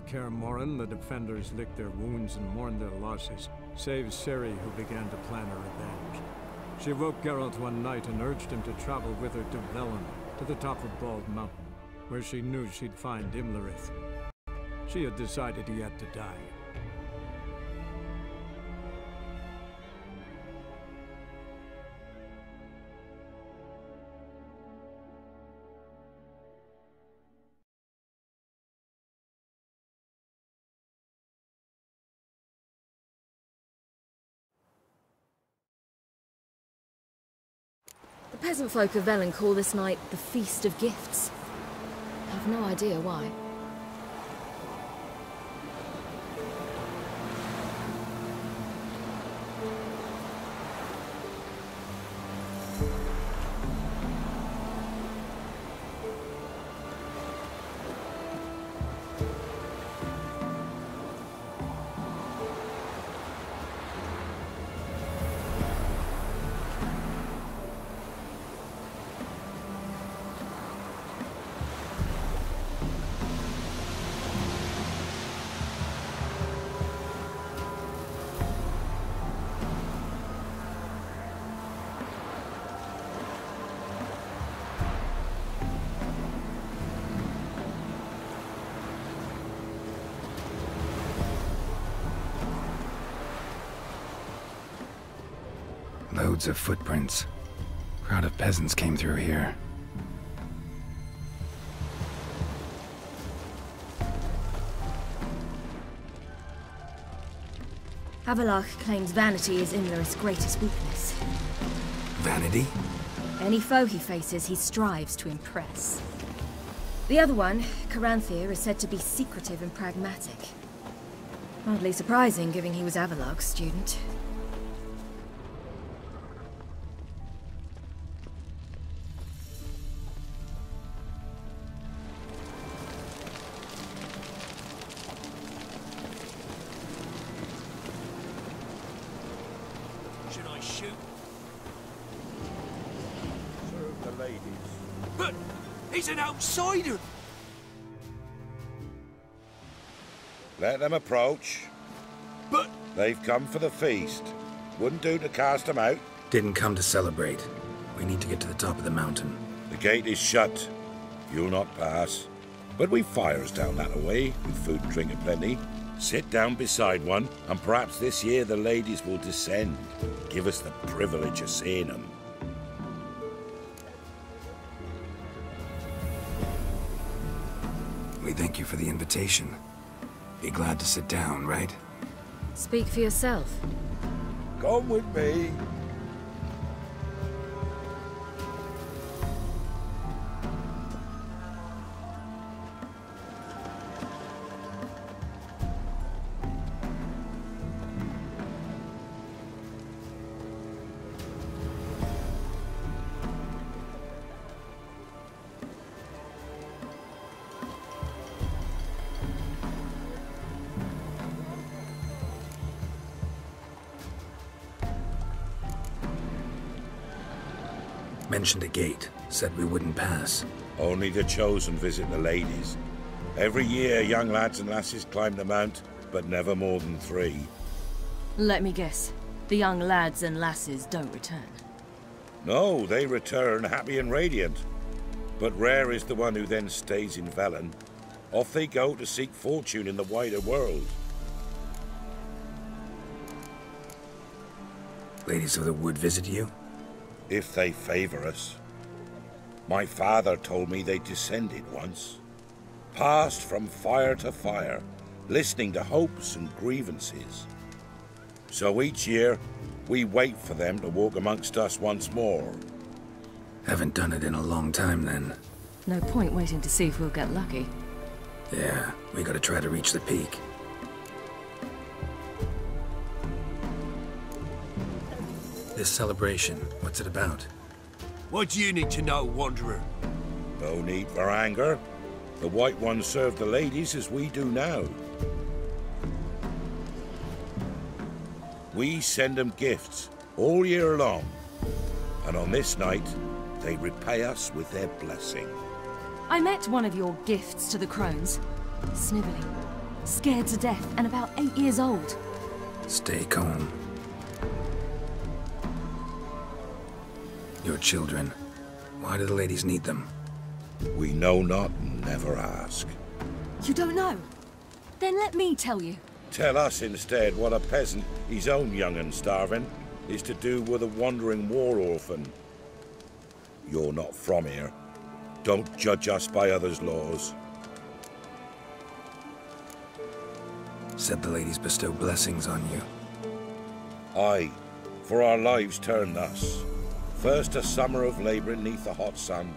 Kaer Morhen, the defenders licked their wounds and mourned their losses, save Ciri, who began to plan her revenge. She woke Geralt one night and urged him to travel with her to Velen, to the top of Bald Mountain, where she knew she'd find Imlerith. She had decided he had to die. The peasant folk of Velen call this night the Feast of Gifts. I've no idea why. Loads of footprints. Crowd of peasants came through here. Havelach claims vanity is Imlerith's greatest weakness. Vanity? Any foe he faces, he strives to impress. The other one, Caranthir, is said to be secretive and pragmatic. Hardly surprising, given he was Havelach's student. But he's an outsider! Let them approach. But... They've come for the feast. Wouldn't do to cast them out. Didn't come to celebrate. We need to get to the top of the mountain. The gate is shut. You'll not pass. But we've fires down that way, with food and drink aplenty. Sit down beside one, and perhaps this year the ladies will descend. Give us the privilege of seeing them. We thank you for the invitation. Be glad to sit down, right? Speak for yourself. Come with me. Mentioned a gate. Said we wouldn't pass. Only the chosen visit the ladies. Every year, young lads and lasses climb the mount, but never more than 3. Let me guess. The young lads and lasses don't return. No, they return happy and radiant. But rare is the one who then stays in Velen. Off they go to seek fortune in the wider world. Ladies of the Wood visit you? If they favor us. My father told me they descended once. Passed from fire to fire, listening to hopes and grievances. So each year, we wait for them to walk amongst us once more. Haven't done it in a long time, then. No point waiting to see if we'll get lucky. Yeah, we gotta try to reach the peak. This celebration, what's it about? What do you need to know, Wanderer? No need for anger. The White Ones serve the ladies as we do now. We send them gifts all year long. And on this night, they repay us with their blessing. I met one of your gifts to the crones. Snivelling. scared to death, and about 8 years old. Stay calm. Your children. Why do the ladies need them? We know not and never ask. You don't know? Then let me tell you. Tell us instead what a peasant, his own young and starving, is to do with a wandering war orphan. You're not from here. Don't judge us by others' laws. Said the ladies bestow blessings on you. Aye, for our lives turn thus. First a summer of labouring neath the hot sun,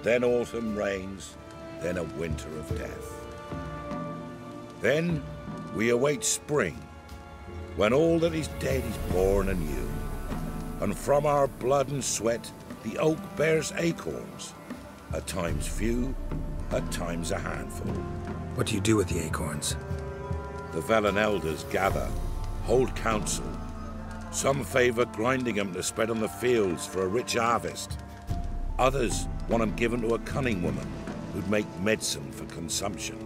then autumn rains, then a winter of death. Then we await spring, when all that is dead is born anew. And from our blood and sweat the oak bears acorns, at times few, at times a handful. What do you do with the acorns? The Velen elders gather, hold council. Some favour grinding them to spread on the fields for a rich harvest. Others want them given to a cunning woman who'd make medicine for consumption.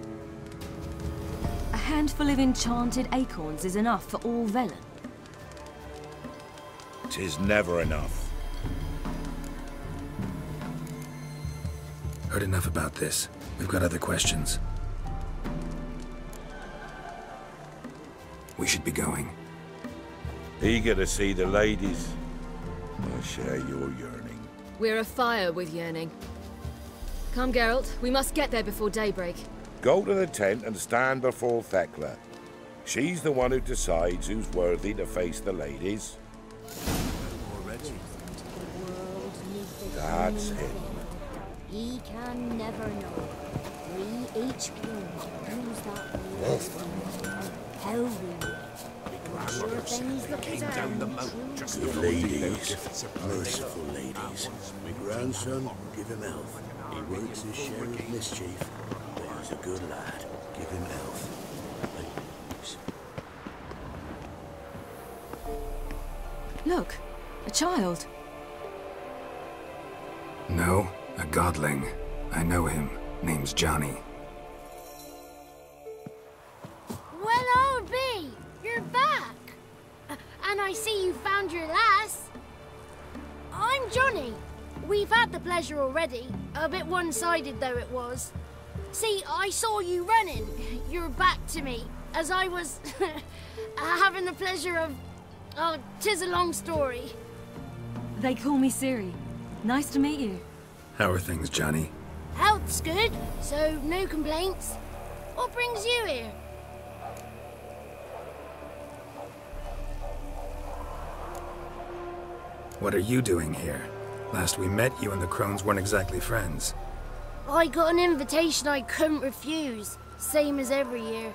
A handful of enchanted acorns is enough for all Velen. 'Tis never enough. Heard enough about this. We've got other questions. We should be going. Eager to see the ladies. I share your yearning. We're afire with yearning. Come, Geralt. We must get there before daybreak. Go to the tent and stand before Thekla. She's the one who decides who's worthy to face the ladies. That's him. He can never know. We each who's that list. How we sure things look down the moat. Good ladies, merciful ladies. My grandson, give him health. He works his share of mischief, but he's a good lad. Give him health. Ladies. Look, a child. No, a godling. I know him. Name's Johnny. Well, old B, you're back. And I see you found your lass. I'm Johnny. We've had the pleasure already. A bit one-sided though it was. See, I saw you running. Your back to me, as I was having the pleasure of... Oh, 'tis a long story. They call me Ciri. Nice to meet you. How are things, Johnny? Health's good, so no complaints. What brings you here? What are you doing here? Last we met, you and the crones weren't exactly friends. I got an invitation I couldn't refuse, same as every year.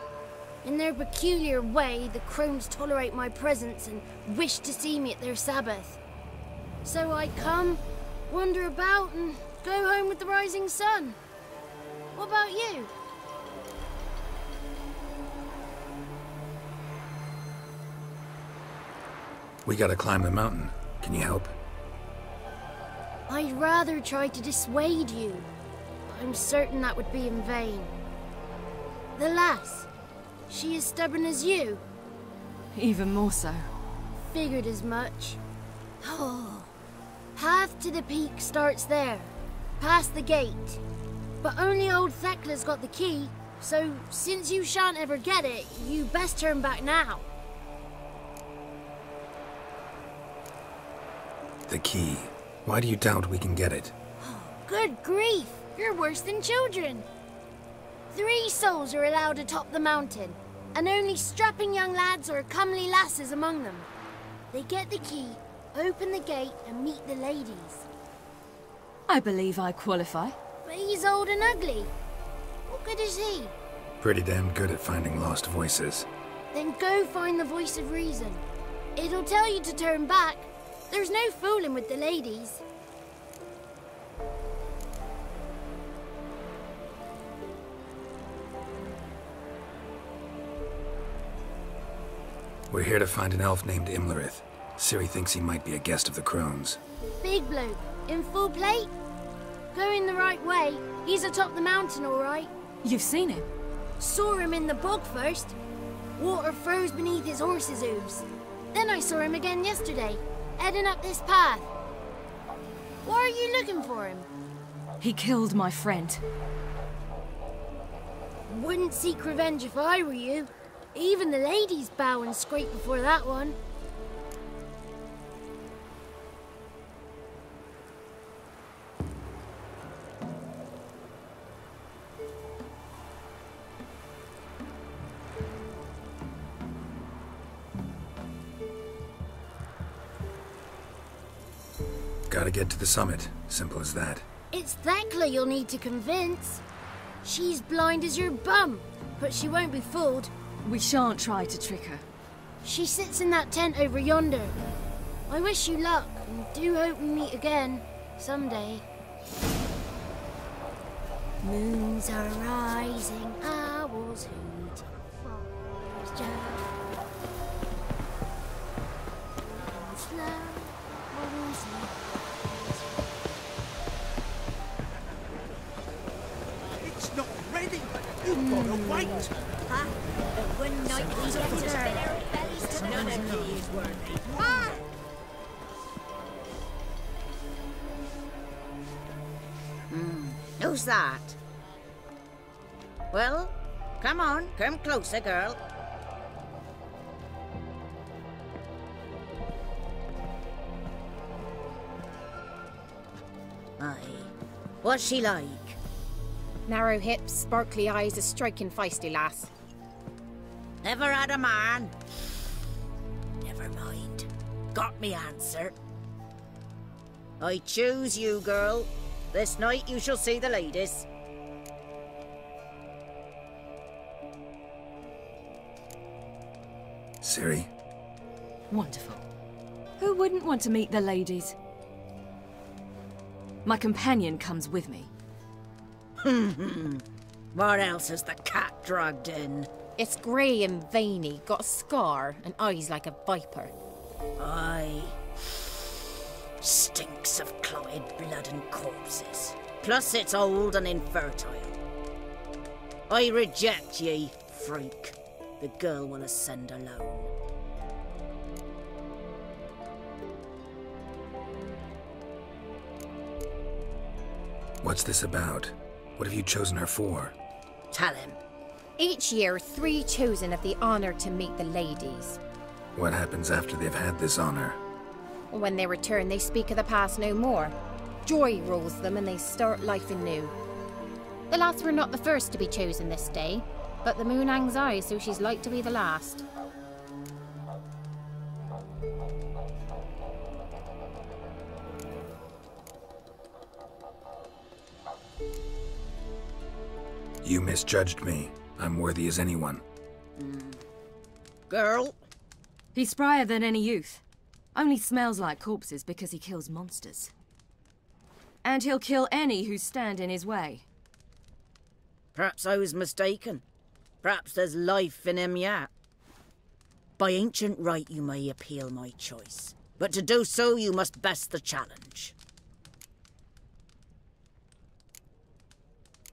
In their peculiar way, the crones tolerate my presence and wish to see me at their Sabbath. So I come, wander about, and go home with the rising sun. What about you? We gotta climb the mountain. Can you help? I'd rather try to dissuade you. I'm certain that would be in vain. The lass, she as stubborn as you? Even more so. Figured as much. Oh, path to the peak starts there, past the gate. But only old Thekla's got the key, so since you shan't ever get it, you best turn back now. The key. Why do you doubt we can get it? Good grief, you're worse than children. 3 souls are allowed atop the mountain, and only strapping young lads or comely lasses among them. They get the key, open the gate, and meet the ladies. I believe I qualify. But he's old and ugly. What good is he? Pretty damn good at finding lost voices. Then go find the voice of reason. It'll tell you to turn back. There's no fooling with the ladies. We're here to find an elf named Imlerith. Ciri thinks he might be a guest of the crones. Big bloke, in full plate? Going the right way. He's atop the mountain, all right. You've seen him? Saw him in the bog first. Water froze beneath his horse's hooves. Then I saw him again yesterday, heading up this path. Why are you looking for him? He killed my friend. Wouldn't seek revenge if I were you. Even the ladies bow and scrape before that one. Gotta get to the summit. Simple as that. It's Thekla you'll need to convince. She's blind as your bum, but she won't be fooled. We shan't try to trick her. She sits in that tent over yonder. I wish you luck, and do hope we meet again, someday. Moons are rising, owls hooting, fires just slow, It's not ready. You've got to wait. Huh? The one night we get to spin our bellies to none of these worthy. Ah! Who's that? Well, come on, come closer, girl. Aye. What's she like? Narrow hips, sparkly eyes, a striking feisty lass. Never had a man. Never mind. Got me answer. I choose you, girl. This night you shall see the ladies. Ciri? Wonderful. Who wouldn't want to meet the ladies? My companion comes with me. What else has the cat dragged in? It's grey and veiny, got a scar, and eyes like a viper. Aye. Stinks of clotted blood and corpses. Plus it's old and infertile. I reject ye, freak. The girl will ascend alone. What's this about? What have you chosen her for? Tell him. Each year, 3 chosen have the honour to meet the ladies. What happens after they've had this honor? When they return, they speak of the past no more. Joy rules them and they start life anew. The lads were not the first to be chosen this day, but the moon hangs high, so she's like to be the last. You misjudged me. I'm worthy as anyone. Girl? He's sprier than any youth. Only smells like corpses because he kills monsters. And he'll kill any who stand in his way. Perhaps I was mistaken. Perhaps there's life in him yet. By ancient right you may appeal my choice. But to do so you must best the challenge.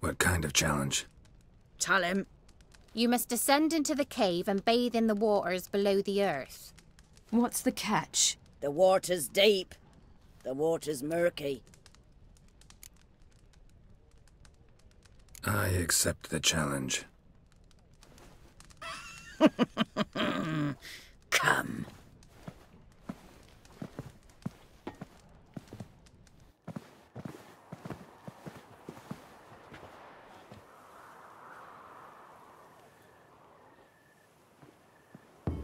What kind of challenge? Tell him. You must descend into the cave and bathe in the waters below the earth. What's the catch? The water's deep. The water's murky. I accept the challenge. Come.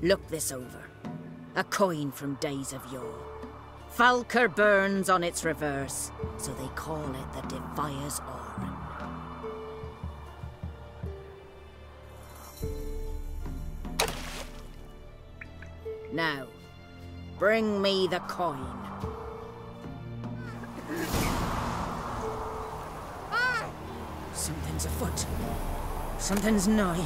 Look this over. A coin from days of yore. Falker burns on its reverse, so they call it the Defiers Oran. Now, bring me the coin. Something's afoot. Something's nigh.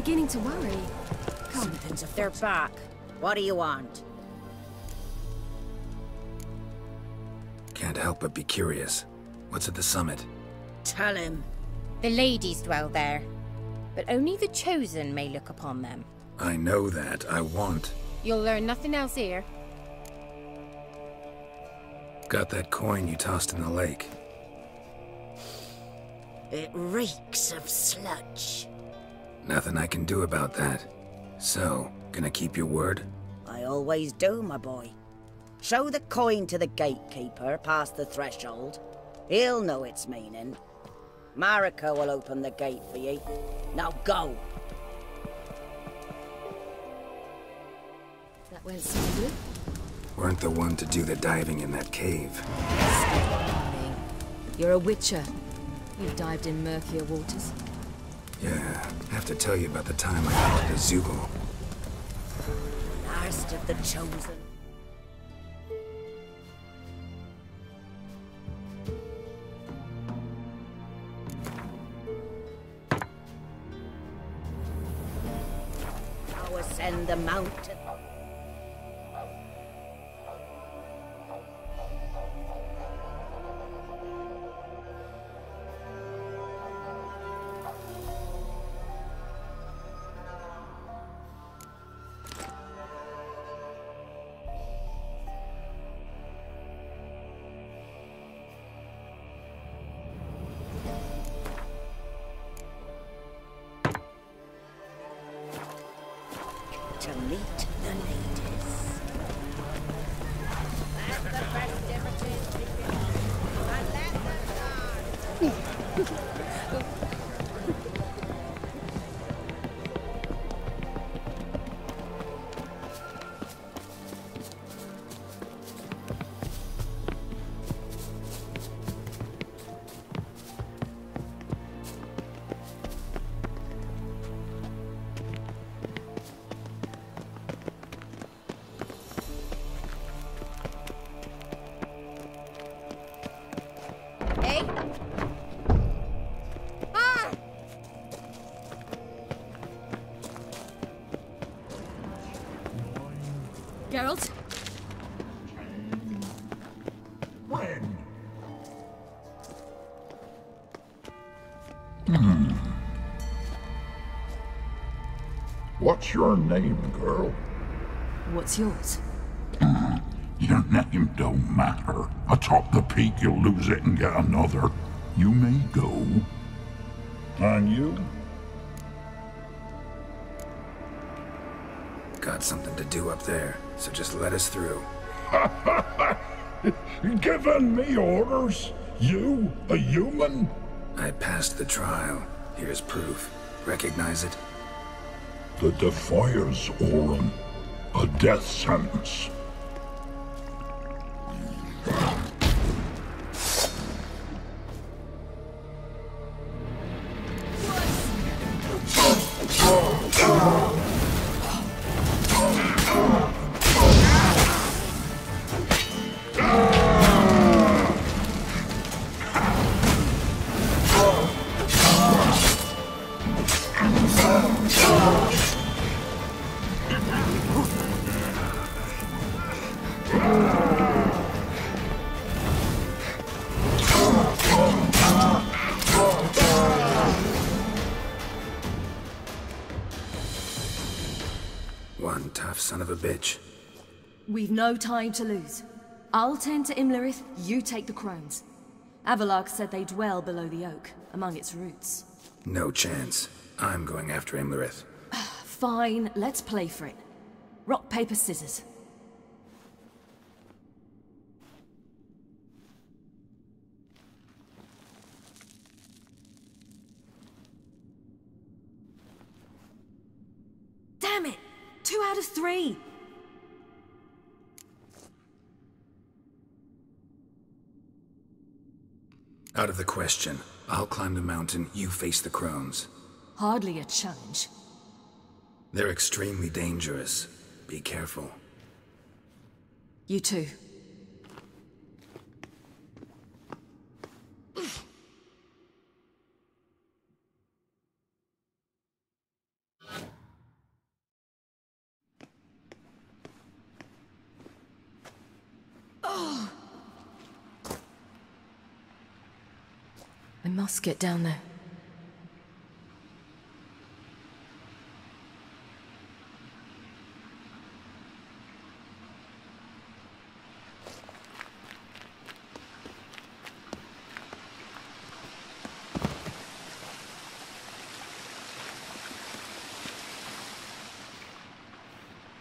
beginning to worry. Come. They're back. What do you want? Can't help but be curious. What's at the summit? Tell him. The ladies dwell there, but only the chosen may look upon them. I know that. I want. You'll learn nothing else here. Got that coin you tossed in the lake. It reeks of sludge. Nothing I can do about that. So, gonna keep your word? I always do, my boy. Show the coin to the gatekeeper past the threshold. He'll know its meaning. Marika will open the gate for you. Now go! That went smoothly. Weren't the one to do the diving in that cave. You're a witcher. You've dived in murkier waters. Yeah, have to tell you about the time I hunted a Zugo. Last of the chosen. Now ascend the mountain. To meet the ladies. Let the festivities begin. And let them start. Hey? Ah! Geralt? When? What's your name, girl? What's yours? Your name don't matter. Atop the peak, you'll lose it and get another. You may go. And you? Got something to do up there, so just let us through. Giving me orders? You, a human? I passed the trial. Here's proof. Recognize it? The Defier's Orin. A death sentence. One tough son of a bitch. We've no time to lose. I'll tend to Imlerith, you take the crones. Avalok said they dwell below the oak, among its roots. No chance. I'm going after Imlerith. Fine, let's play for it. Rock, paper, scissors. Damn it! 2 out of 3! Out of the question. I'll climb the mountain, you face the crones. Hardly a challenge. They're extremely dangerous. Be careful. You too. I must get down there.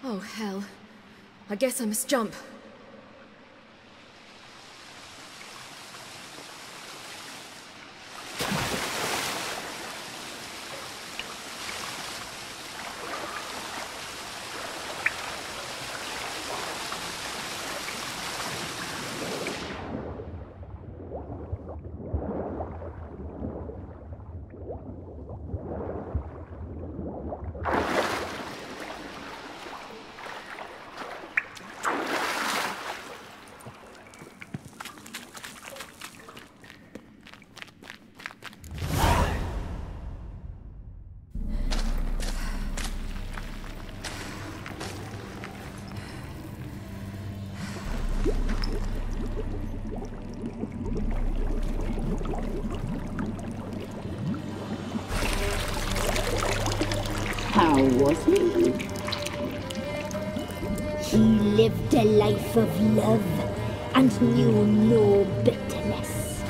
Oh, hell. I guess I must jump. How was he? He lived a life of love and knew no bitterness.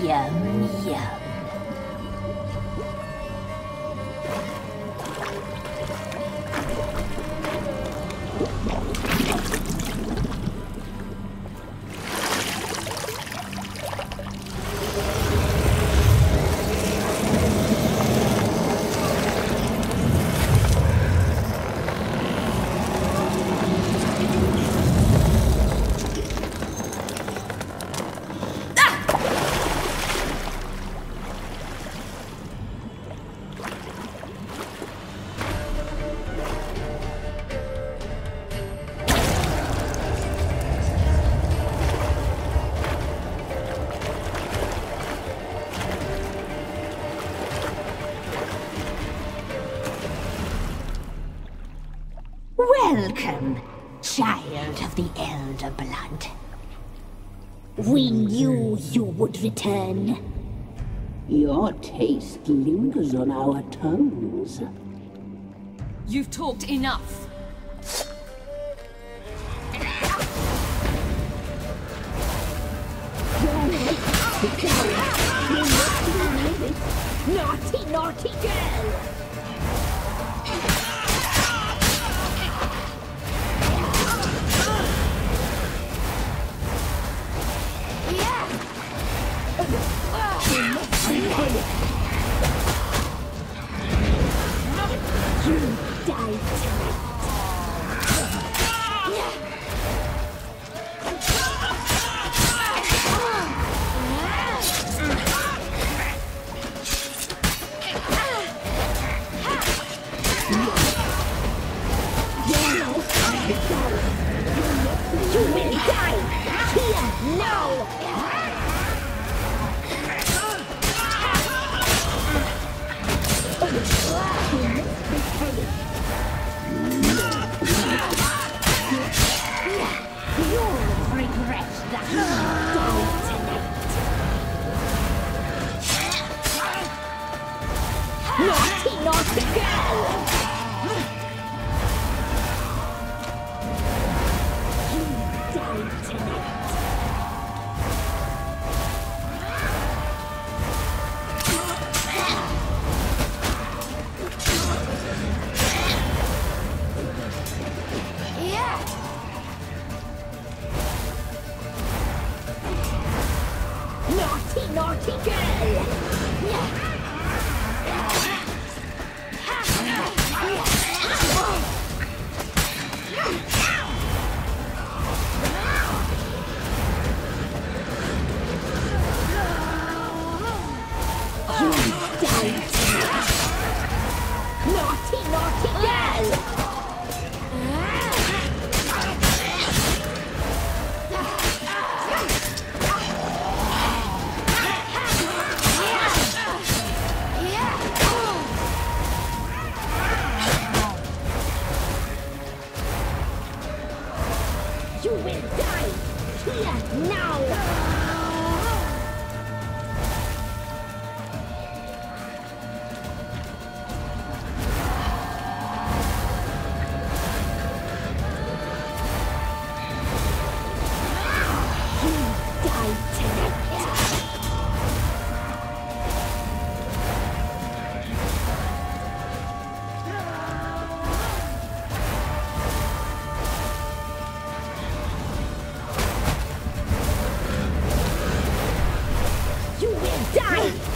Yum, yum. Welcome, child of the Elder Blood. We knew you would return. Your taste lingers on our tongues. You've talked enough. Naughty, naughty girl! Now!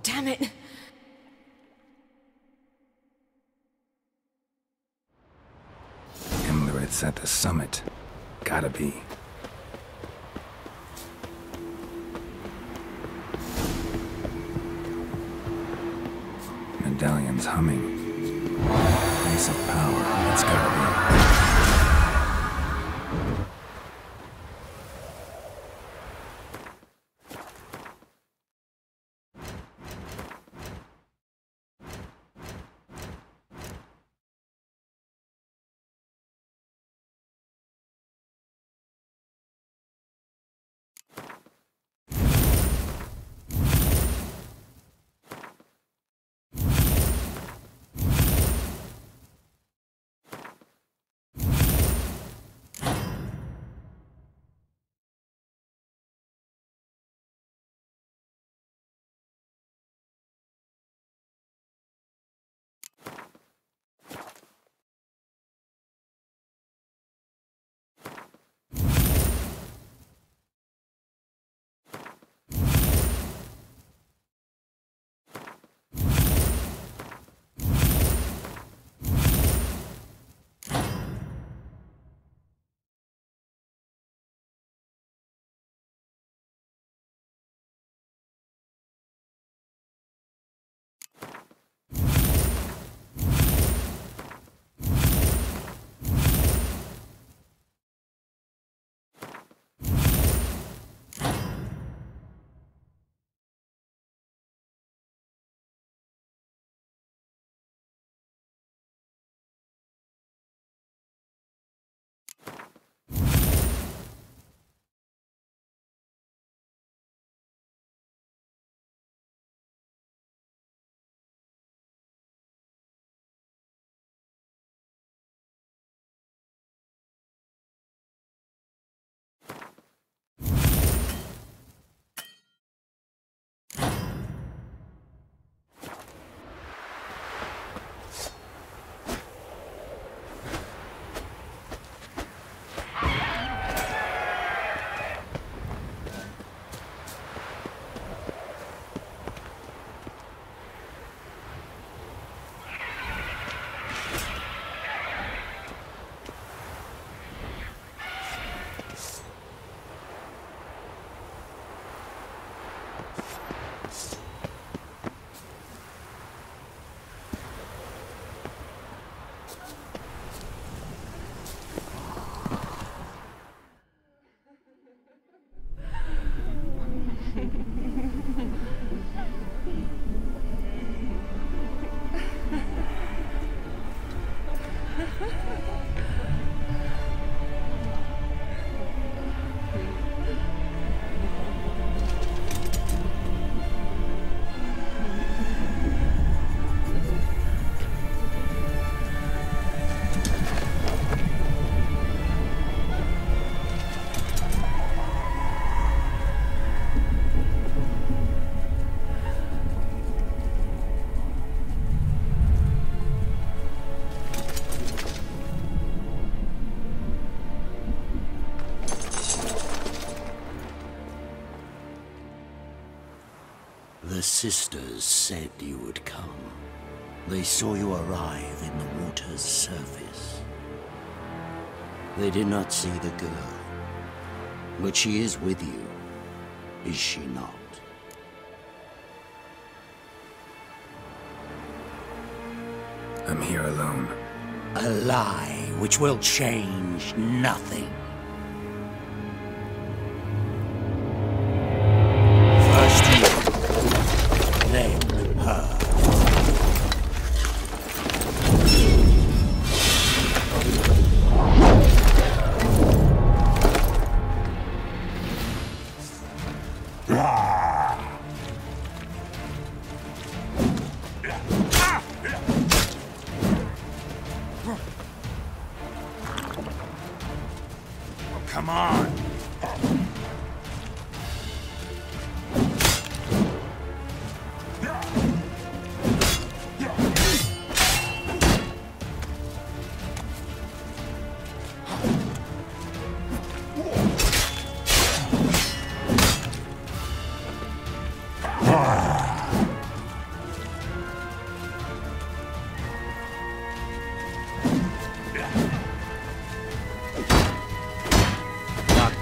Damn it! It's at the summit. Gotta be. Medallion's humming. Place of power. It's gotta be. The sisters said you would come. They saw you arrive in the water's surface. They did not see the girl. But she is with you, is she not? I'm here alone. A lie which will change nothing. First you, then her. Come on!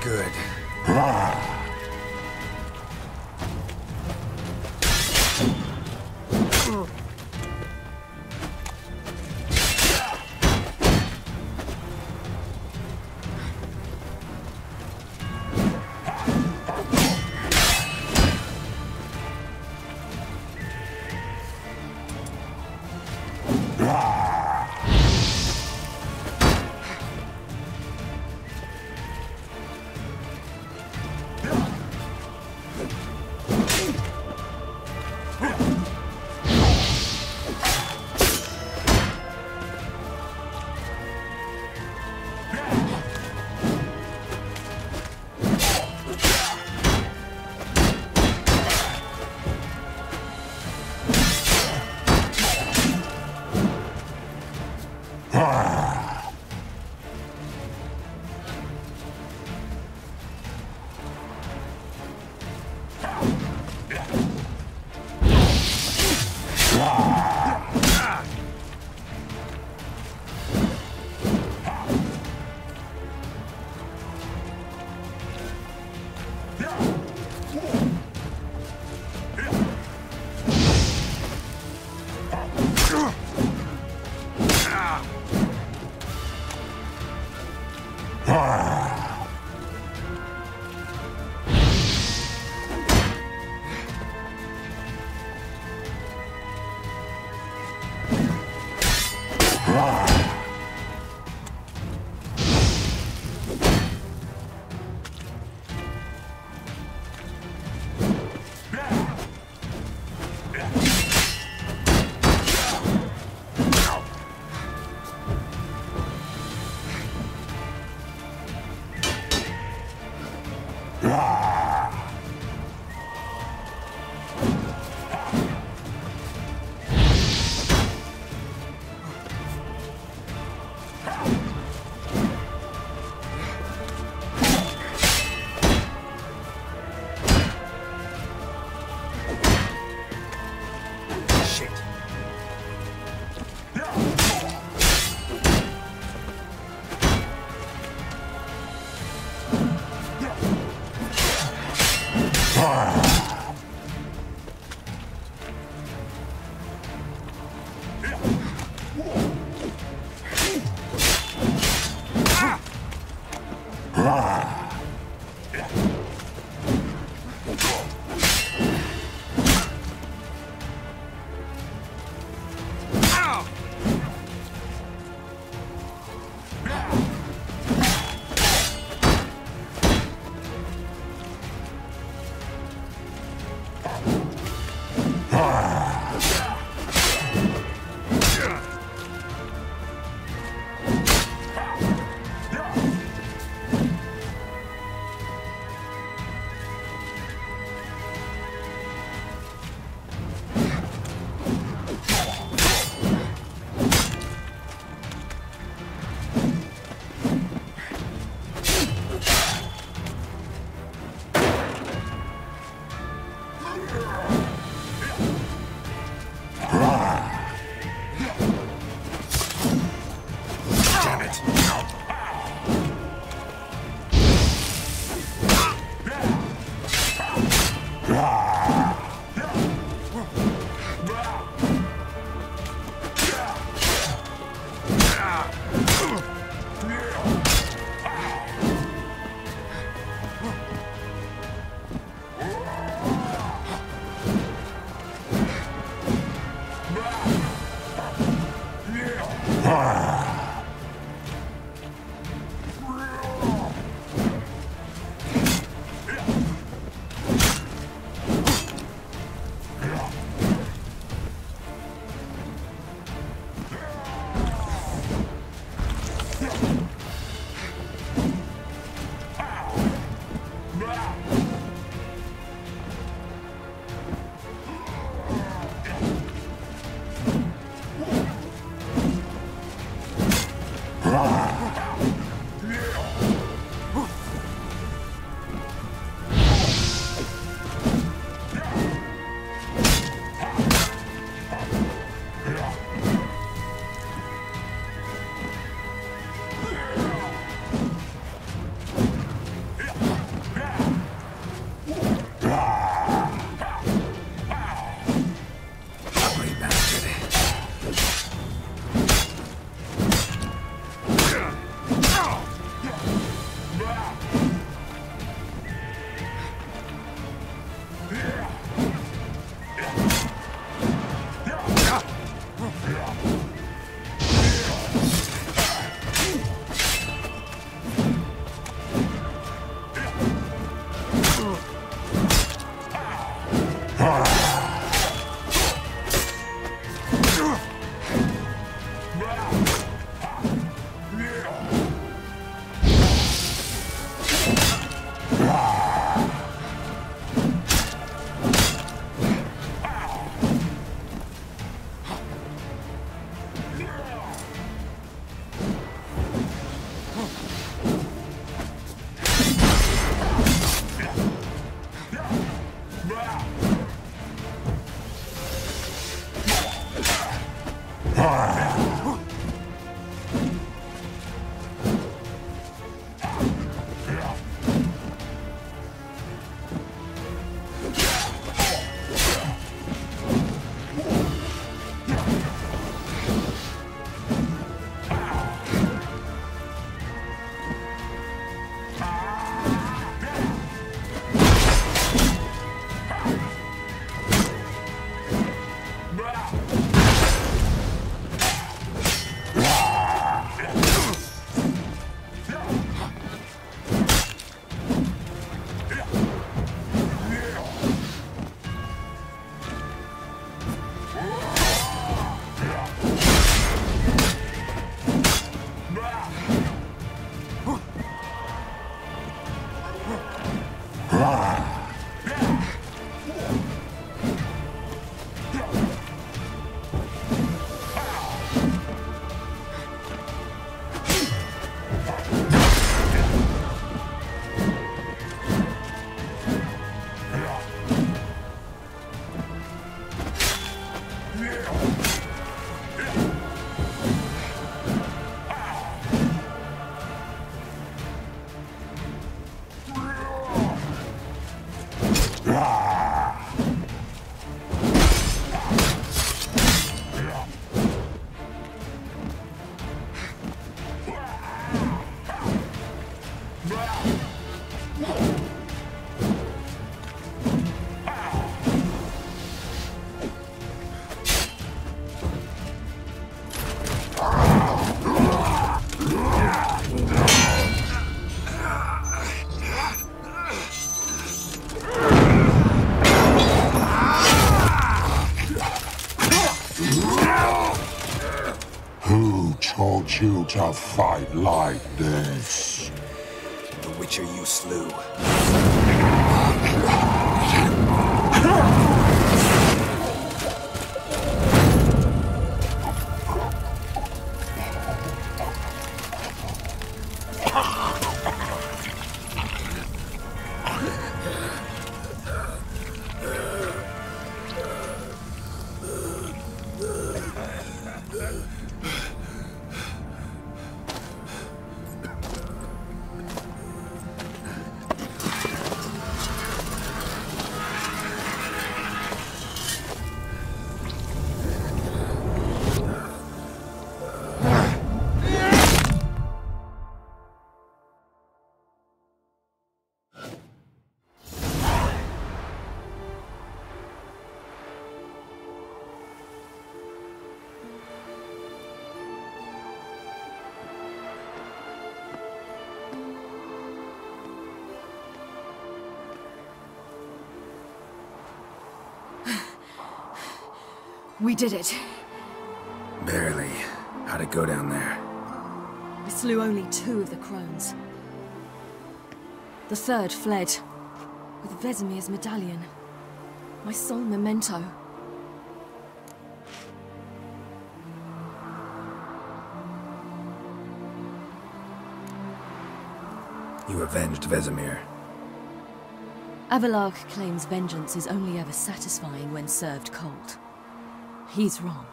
Good. told you to fight like this? The Witcher you slew. We did it. Barely. How'd it go down there? We slew only 2 of the crones. The 3rd fled, with Vesemir's medallion. My sole memento. You avenged Vesemir. Avelarg claims vengeance is only ever satisfying when served cold. He's wrong.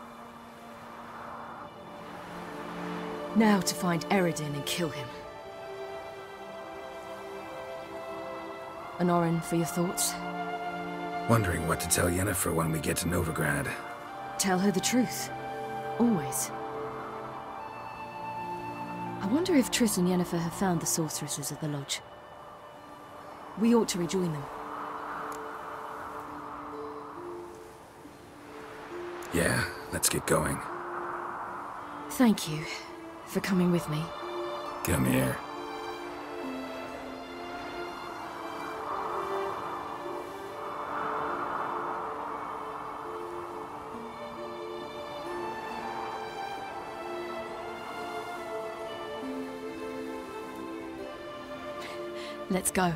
Now to find Eredin and kill him. Honorin, for your thoughts? Wondering what to tell Yennefer when we get to Novigrad. Tell her the truth. Always. I wonder if Triss and Yennefer have found the sorceresses at the lodge. We ought to rejoin them. Yeah, let's get going. Thank you for coming with me. Come here. Let's go.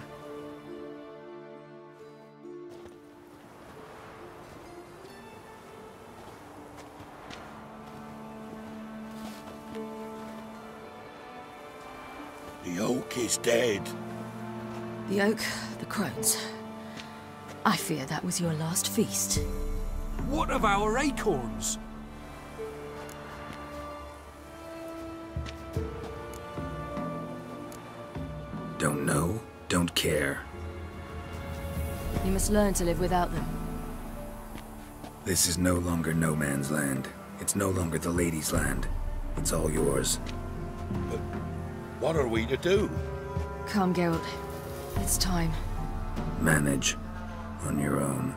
The oak is dead. The oak, the crones. I fear that was your last feast. What of our acorns? Don't know, don't care. You must learn to live without them. This is no longer no man's land. It's no longer the lady's land. It's all yours. But what are we to do? Come, Geralt. It's time. Manage. On your own.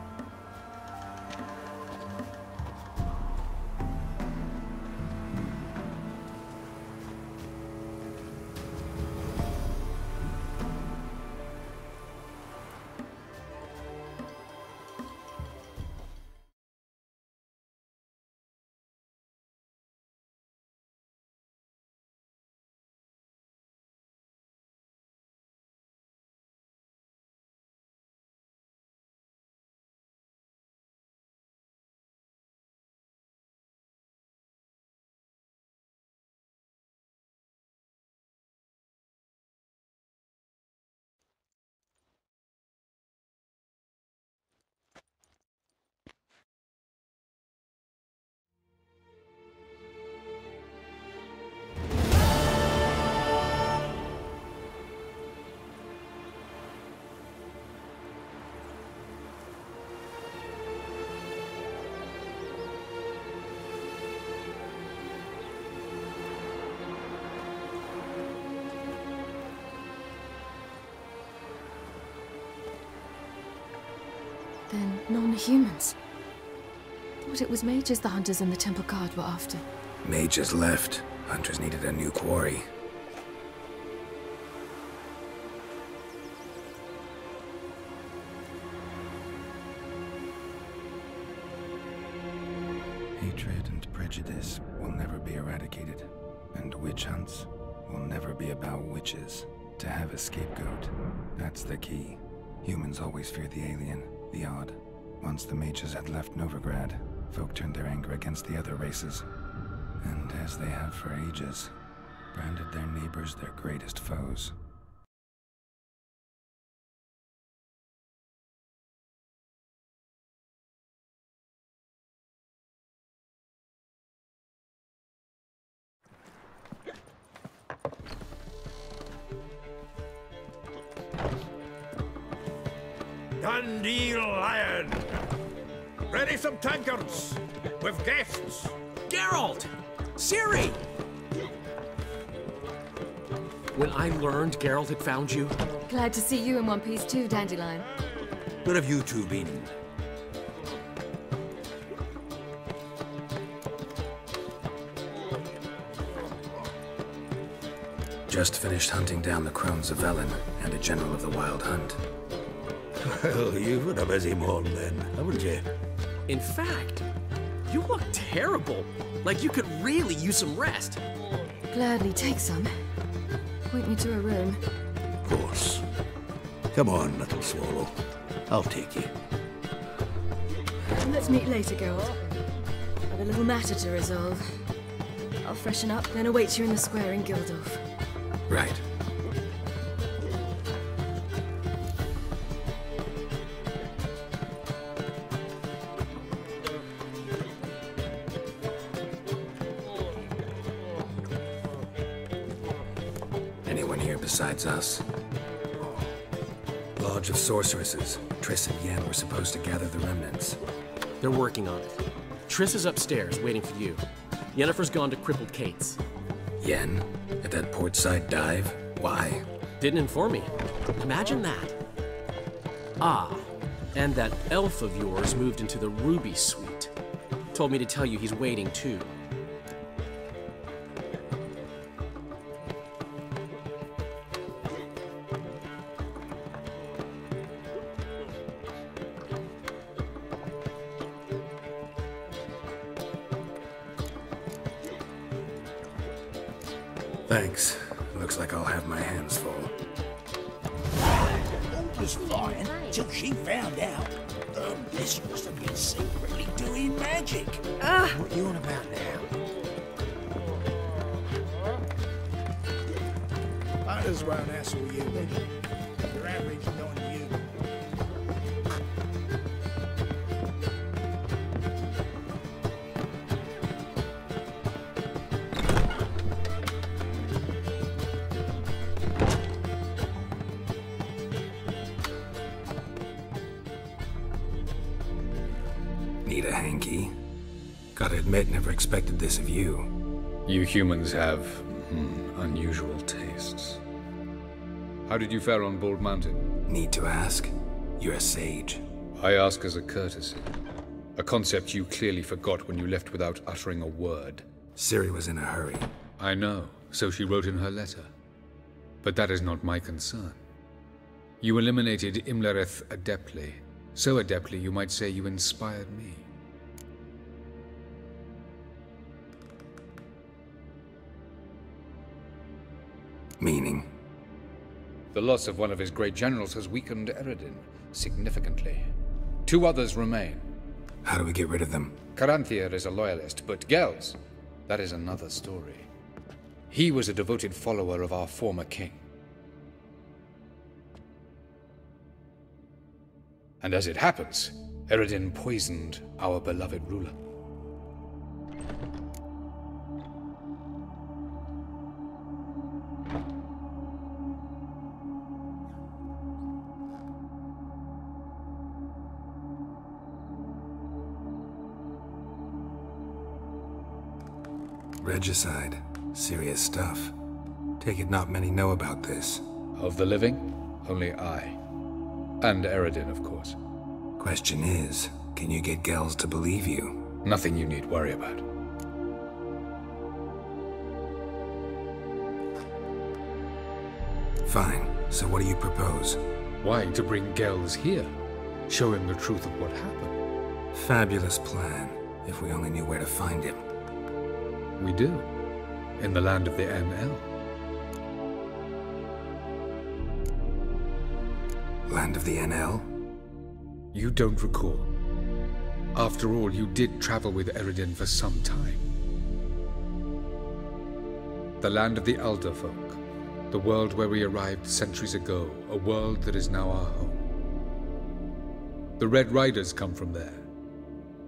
Then non-humans. Thought it was mages the hunters and the temple guard were after. Mages left. Hunters needed a new quarry. Hatred and prejudice will never be eradicated. And witch hunts will never be about witches. To have a scapegoat, that's the key. Humans always fear the alien, the odd. Once the mages had left Novigrad, folk turned their anger against the other races. And as they have for ages, branded their neighbors their greatest foes. Dundee Lion! Ready some tankards! With guests! Geralt! Ciri! When I learned Geralt had found you... Glad to see you in one piece too, Dandelion. Where have you two been? Just finished hunting down the crones of Velen and a general of the Wild Hunt. Well, you've had a busy morning then, haven't you? In fact, You look terrible. Like you could really use some rest. Gladly take some. Point me to a room. Of course. Come on, little swallow. I'll take you. Let's meet later, Geralt. I've a little matter to resolve. I'll freshen up, then await you in the square in Gildorf. Right. Anyone here besides us? Lodge of Sorceresses. Triss and Yen were supposed to gather the remnants. They're working on it. Triss is upstairs, waiting for you. Yennefer's gone to crippled Kate's. Yen? At that portside dive? Why? Didn't inform me. Imagine that. Ah, and that elf of yours moved into the Ruby Suite. Told me to tell you he's waiting too. Thanks. Looks like I'll have my hands full. All was fine till she found out her mistress had been secretly doing magic. What are you on about now? Might as well hassle you with your average non-you. Need a hanky? Gotta admit, never expected this of you. You humans have, unusual tastes. How did you fare on Bald Mountain? Need to ask? You're a sage. I ask as a courtesy. A concept you clearly forgot when you left without uttering a word. Ciri was in a hurry. I know, so she wrote in her letter. But that is not my concern. You eliminated Imlerith adeptly. So adeptly, you might say you inspired me. Meaning? The loss of one of his great generals has weakened Eredin significantly. 2 others remain. How do we get rid of them? Caranthir is a loyalist, but Gels, that is another story. He was a devoted follower of our former king. And as it happens, Eredin poisoned our beloved ruler. Regicide. Serious stuff. Take it not many know about this. Of the living, only I. And Eredin, of course. Question is, can you get Gels to believe you? Nothing you need worry about. Fine. So what do you propose? Why, to bring Gels here. Show him the truth of what happened. Fabulous plan, if we only knew where to find him. We do. In the land of the NL. Land of the NL? You don't recall. After all, you did travel with Eredin for some time. The land of the Elder Folk. The world where we arrived centuries ago. A world that is now our home. The Red Riders come from there.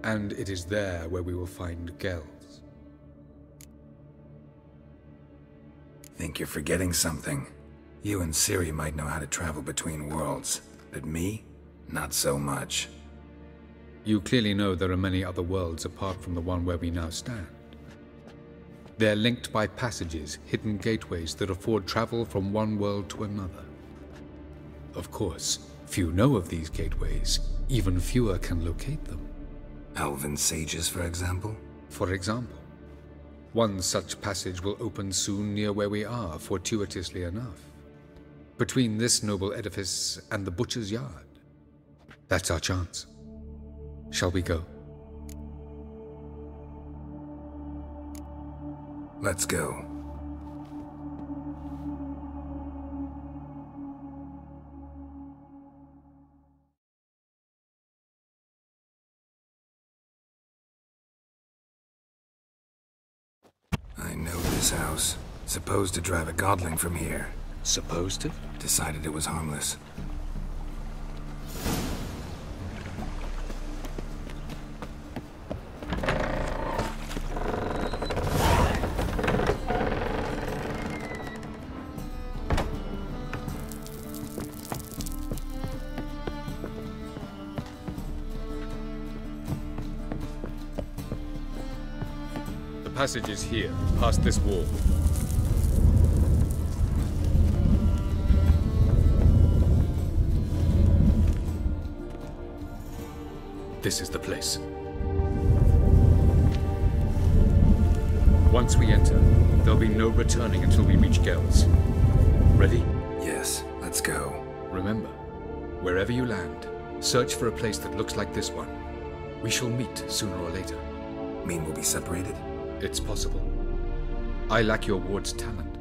And it is there where we will find Gels. Think you're forgetting something. You and Ciri might know how to travel between worlds, but me? Not so much. You clearly know there are many other worlds apart from the one where we now stand. They're linked by passages, hidden gateways that afford travel from one world to another. Of course, few know of these gateways. Even fewer can locate them. Elven sages, for example? For example. One such passage will open soon near where we are, fortuitously enough. Between this noble edifice and the butcher's yard. That's our chance. Shall we go? Let's go. I know this house. Supposed to drive a godling from here. Supposed to? Decided it was harmless. The passage is here, past this wall. This is the place. Once we enter, there'll be no returning until we reach Gel's. Ready? Yes, let's go. Remember, wherever you land, search for a place that looks like this one. We shall meet sooner or later. Mean we'll be separated? It's possible. I lack your ward's talent.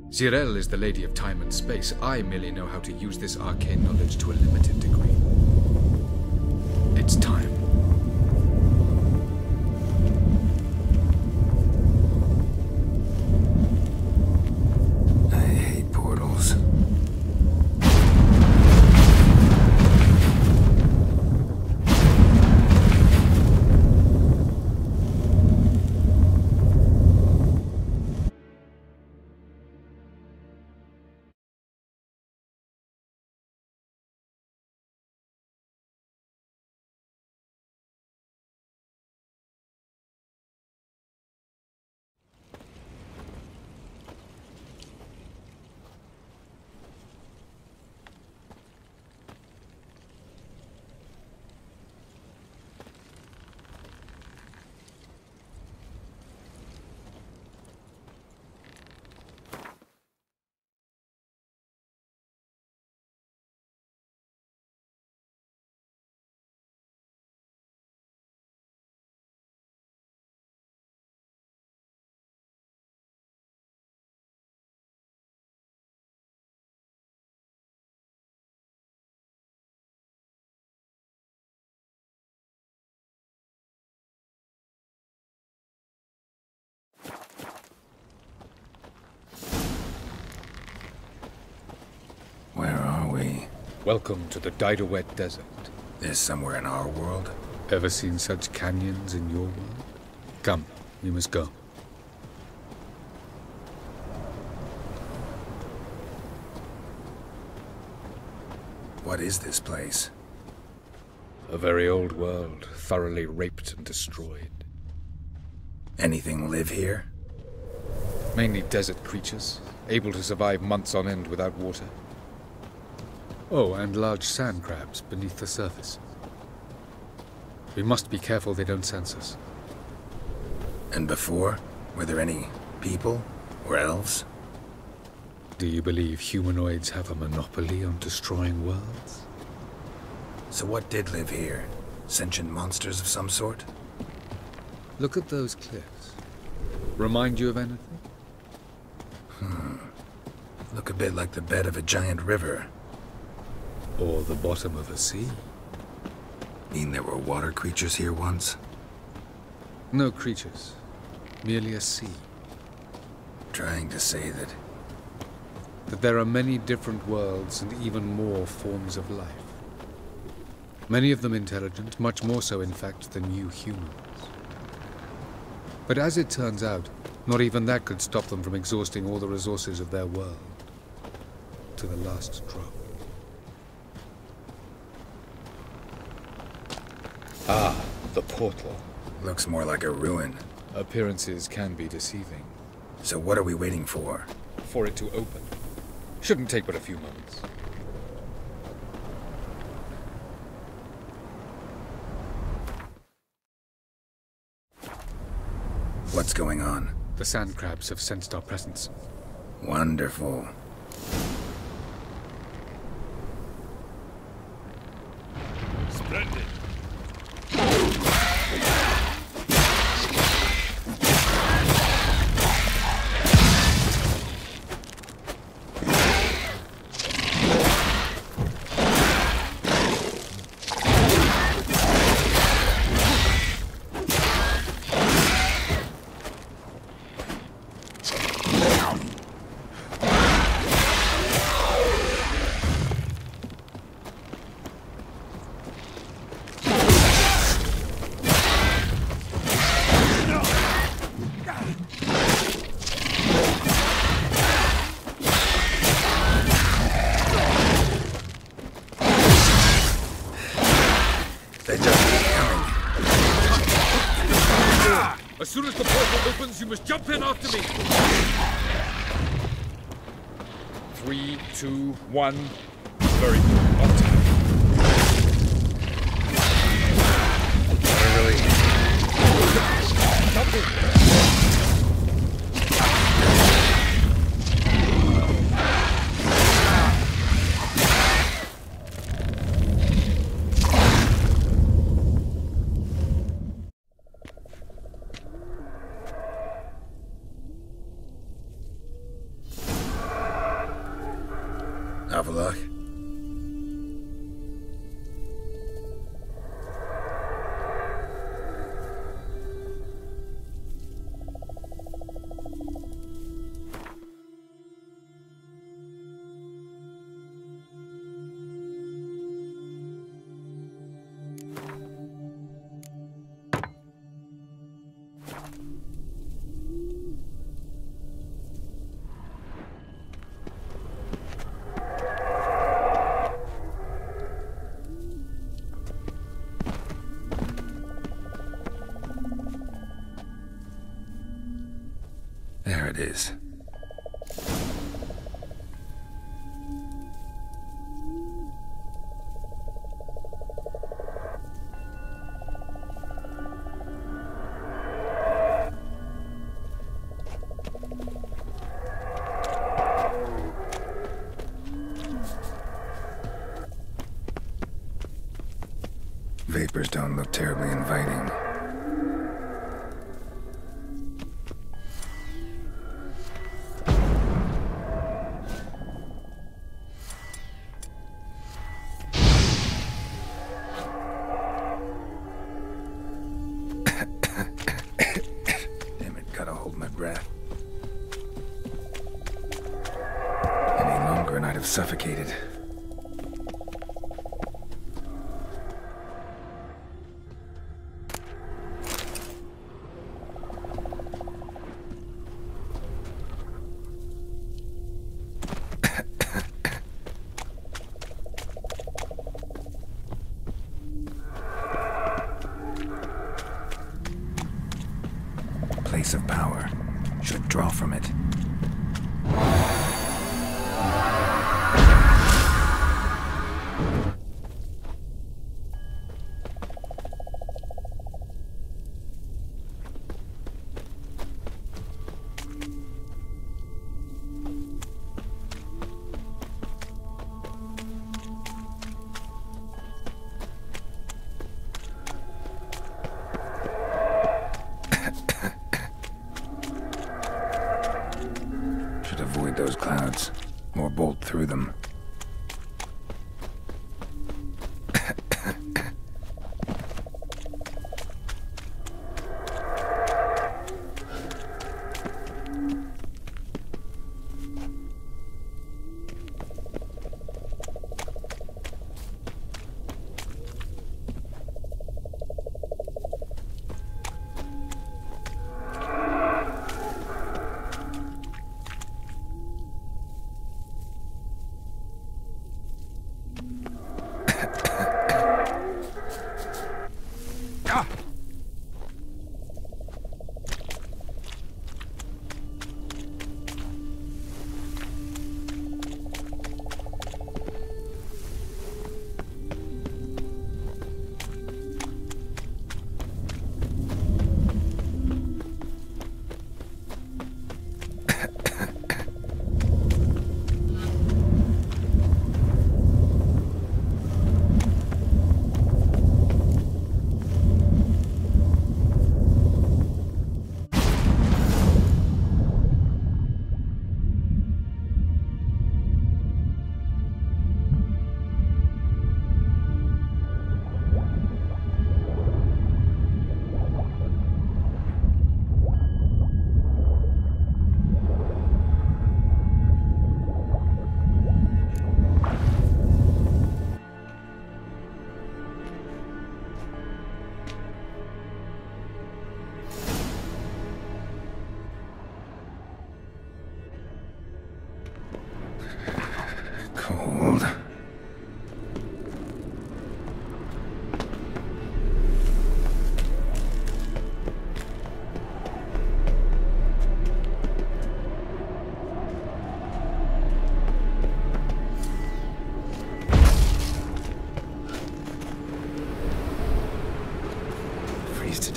Zirel is the lady of time and space. I merely know how to use this arcane knowledge to a limited degree. It's time. I hate portals. Where are we? Welcome to the Didowet Desert. This somewhere in our world? Ever seen such canyons in your world? Come, we must go. What is this place? A very old world, thoroughly raped and destroyed. Anything live here? Mainly desert creatures, able to survive months on end without water. Oh, and large sand crabs beneath the surface. We must be careful they don't sense us. And before? Were there any people? Or elves? Do you believe humanoids have a monopoly on destroying worlds? So what did live here? Sentient monsters of some sort? Look at those cliffs. Remind you of anything? Look a bit like the bed of a giant river. Or the bottom of a sea. Mean there were water creatures here once? No creatures. Merely a sea. Trying to say that there are many different worlds and even more forms of life. Many of them intelligent, much more so in fact than you humans. But as it turns out, not even that could stop them from exhausting all the resources of their world. To the last drop. Ah, the portal. looks more like a ruin. Appearances can be deceiving. So what are we waiting for? For it to open. Shouldn't take but a few moments. What's going on? The sand crabs have sensed our presence. Wonderful. Splendid. They're just coming. As soon as the portal opens, you must jump in after me. 3, 2, 1. Very good. On time. Really? Jump in. Have a look. There it is. Vapors don't look terribly inviting. Suffocated. Place of power. Should draw from it.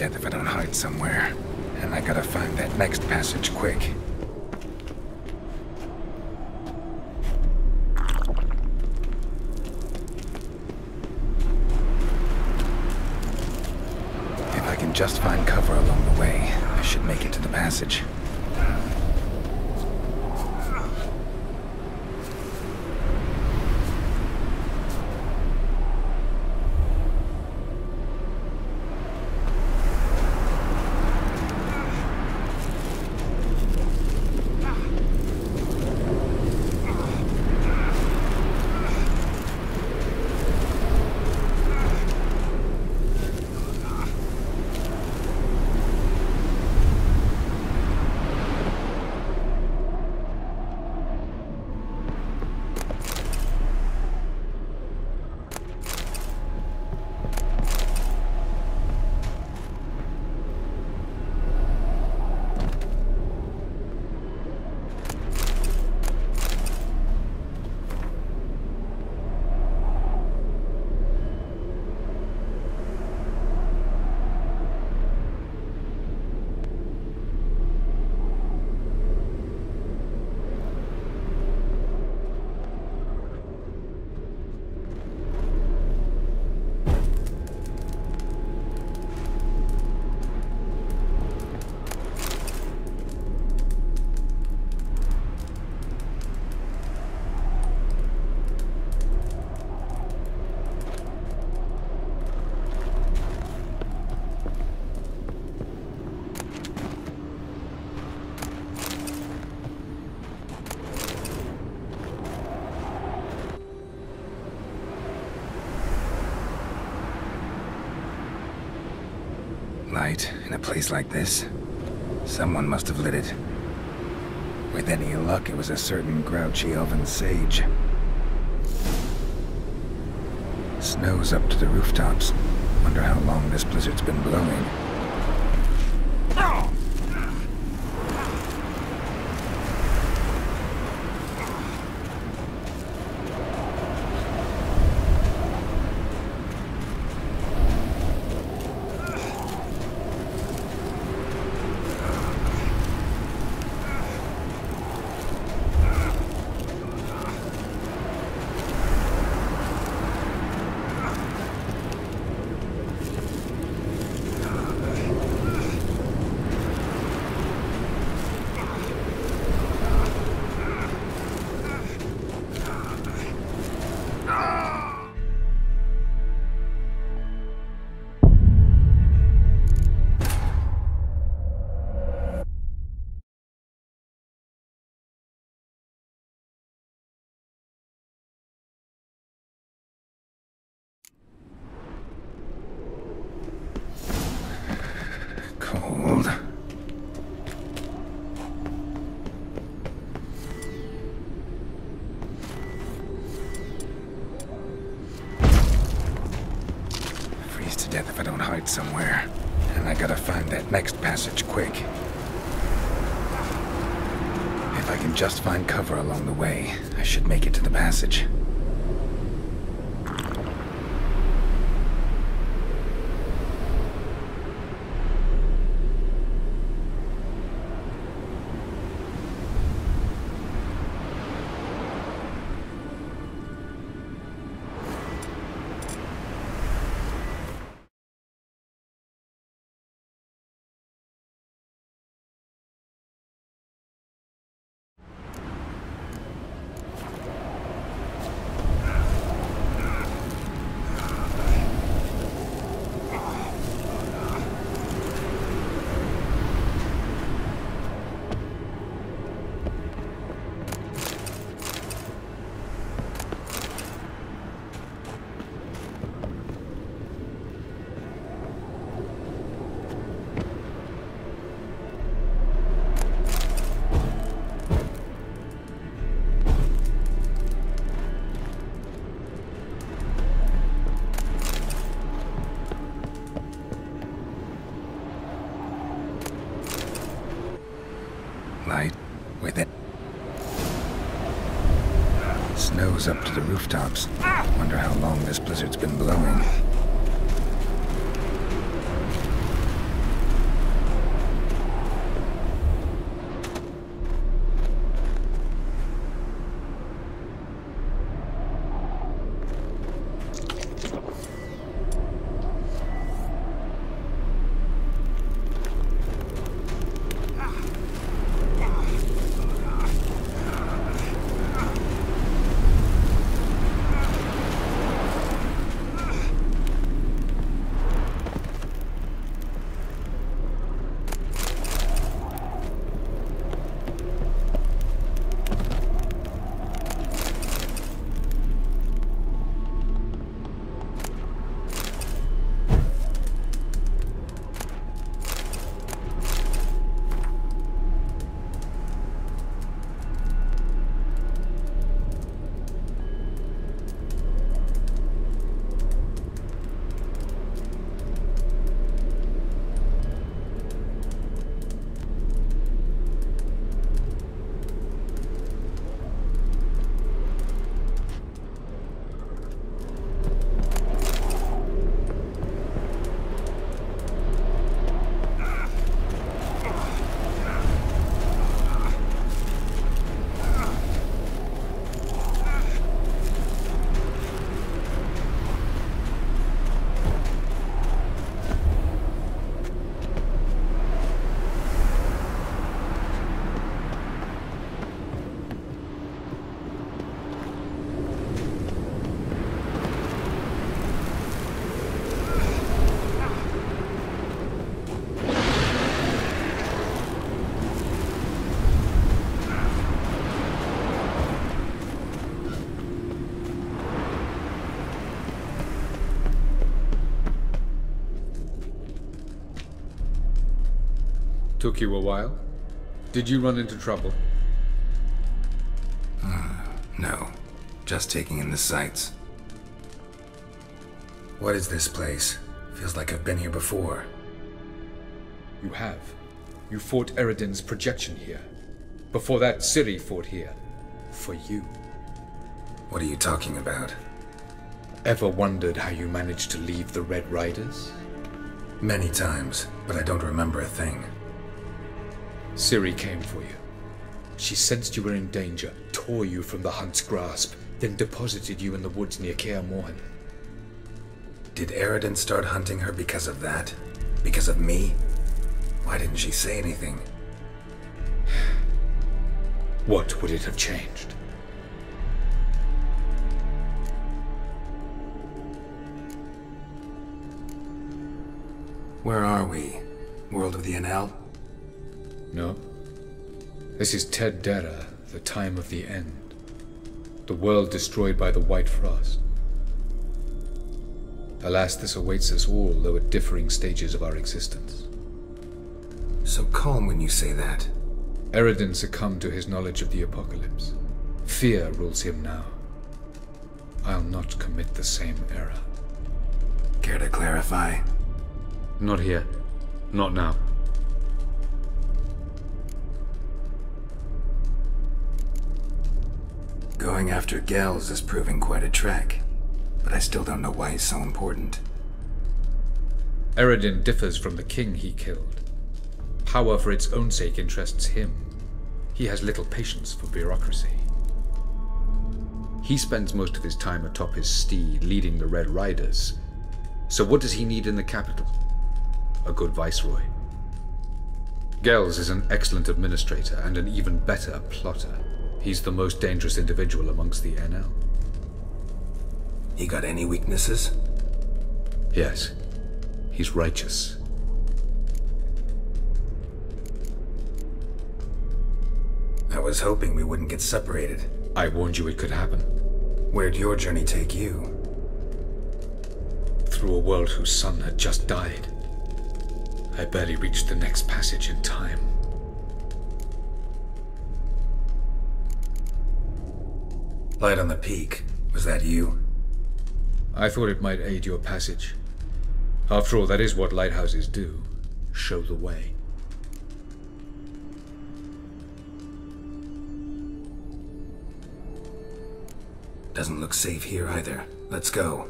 death if I don't hide somewhere. And I gotta find that next passage quick. If I can just find cover along the way, I should make it to the passage. Light in a place like this? Someone must have lit it. With any luck, it was a certain grouchy elven sage. Snow's up to the rooftops. Wonder how long this blizzard's been blowing. Cold. Freeze to death if I don't hide somewhere. And I gotta find that next passage quick. If I can just find cover along the way, I should make it to the passage. Light with it. Snow's up to the rooftops. Wonder how long this blizzard's been blowing. Took you a while? Did you run into trouble? No. Just taking in the sights. What is this place? Feels like I've been here before. You have. You fought Eredin's projection here. Before that, Ciri fought here. For you. What are you talking about? Ever wondered how you managed to leave the Red Riders? Many times, but I don't remember a thing. Ciri came for you. She sensed you were in danger, tore you from the Hunt's grasp, then deposited you in the woods near Kaer Morhen. Did Eredin start hunting her because of that? Because of me? Why didn't she say anything? What would it have changed? Where are we? World of the Enel? No. This is Ted Dera, the time of the end. The world destroyed by the White Frost. Alas, this awaits us all, though at differing stages of our existence. So calm when you say that. Eredin succumbed to his knowledge of the apocalypse. Fear rules him now. I'll not commit the same error. Care to clarify? Not here. Not now. Going after Gels is proving quite a trek, but I still don't know why he's so important. Eredin differs from the king he killed. Power for its own sake interests him. He has little patience for bureaucracy. He spends most of his time atop his steed, leading the Red Riders. So what does he need in the capital? A good viceroy. Gels is an excellent administrator and an even better plotter. He's the most dangerous individual amongst the Enel. He got any weaknesses? Yes. He's righteous. I was hoping we wouldn't get separated. I warned you it could happen. Where'd your journey take you? Through a world whose sun had just died. I barely reached the next passage in time. Light on the peak. Was that you? I thought it might aid your passage. After all, that is what lighthouses do. Show the way. Doesn't look safe here either. Let's go.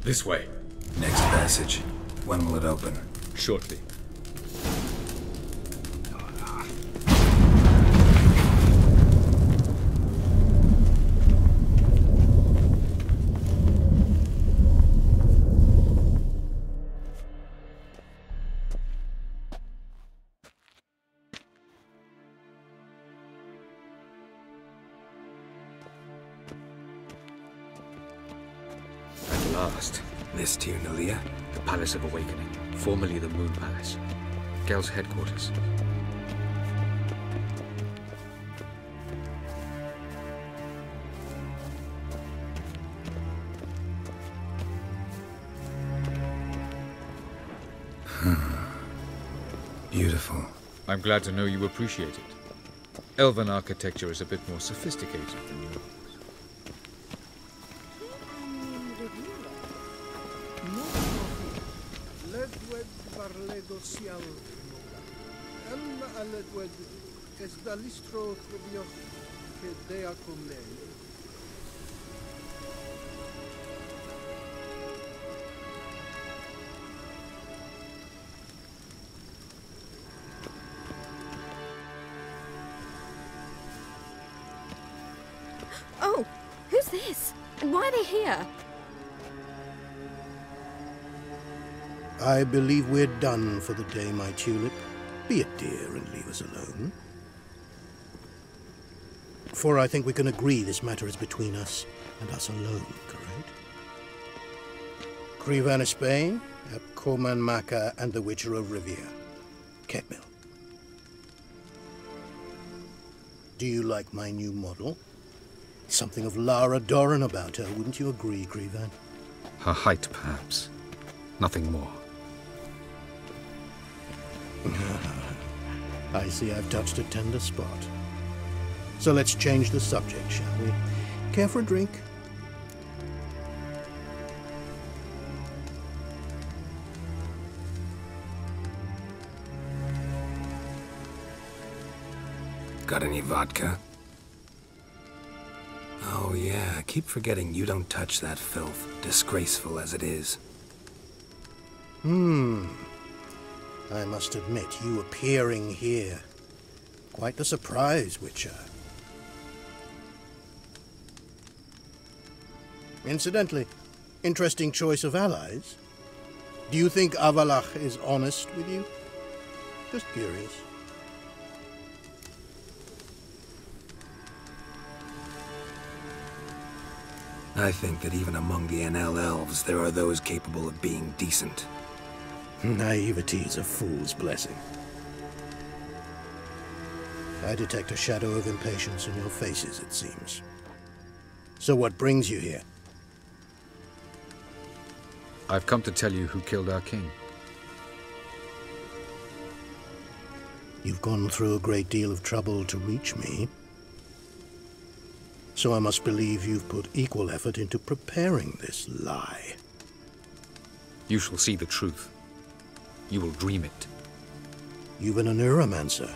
This way. Next passage. When will it open? Shortly. This Tirnalia? The Palace of Awakening, formerly the Moon Palace. Gel's headquarters. Beautiful. I'm glad to know you appreciate it. Elven architecture is a bit more sophisticated than yours. Oh, who's this? And why are they here? I believe we're done for the day, my tulip. Be a dear and leave us alone. For I think we can agree this matter is between us and us alone, correct? Krivan Spain, Koman Maka, and the Witcher of Rivia. Ketmil. Do you like my new model? Something of Lara Doran about her, wouldn't you agree, Krivan? Her height, perhaps. Nothing more. I see I've touched a tender spot. So let's change the subject, shall we? Care for a drink? Got any vodka? Oh yeah, I keep forgetting you don't touch that filth, disgraceful as it is. I must admit, you appearing here. Quite the surprise, Witcher. Incidentally, interesting choice of allies. Do you think Avalach is honest with you? Just curious. I think that even among the NL elves, there are those capable of being decent. Naivety is a fool's blessing. I detect a shadow of impatience in your faces, it seems. So what brings you here? I've come to tell you who killed our king. You've gone through a great deal of trouble to reach me. So I must believe you've put equal effort into preparing this lie. You shall see the truth. You will dream it. You've been a neuromancer.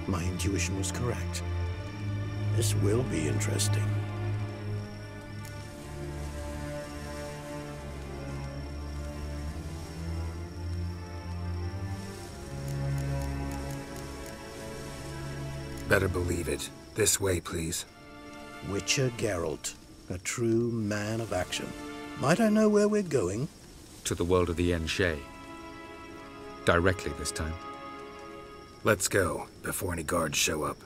My intuition was correct. This will be interesting. Better believe it. This way, please. Witcher Geralt, a true man of action. Might I know where we're going? To the world of the Enshe. Directly this time. Let's go, before any guards show up.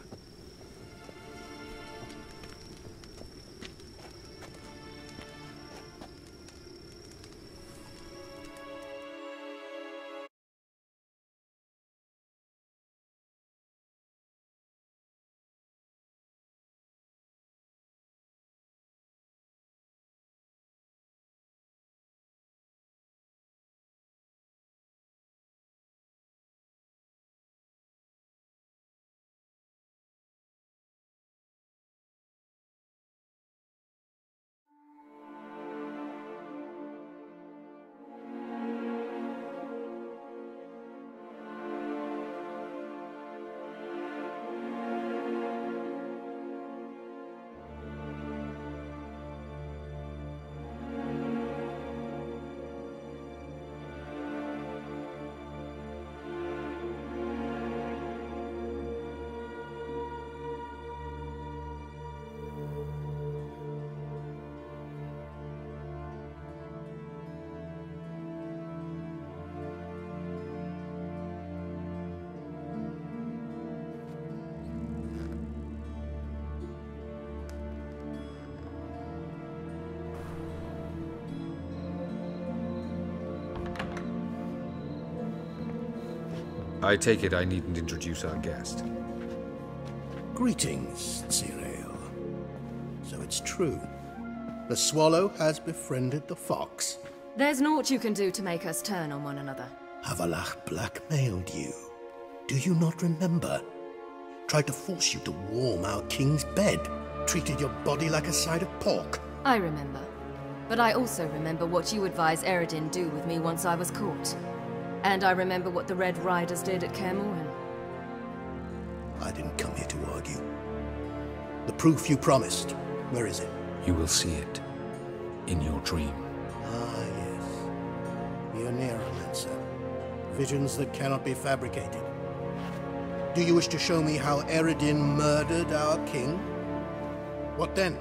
I take it I needn't introduce our guest. Greetings, Cyril. So it's true. The swallow has befriended the fox. There's naught you can do to make us turn on one another. Avalach blackmailed you. Do you not remember? Tried to force you to warm our king's bed. Treated your body like a side of pork. I remember. But I also remember what you advised Eredin do with me once I was caught. And I remember what the Red Riders did at Kaer Morhen. I didn't come here to argue. The proof you promised, where is it? You will see it. In your dream. Ah, yes. The Neuromancer. Visions that cannot be fabricated. Do you wish to show me how Eredin murdered our king? What then?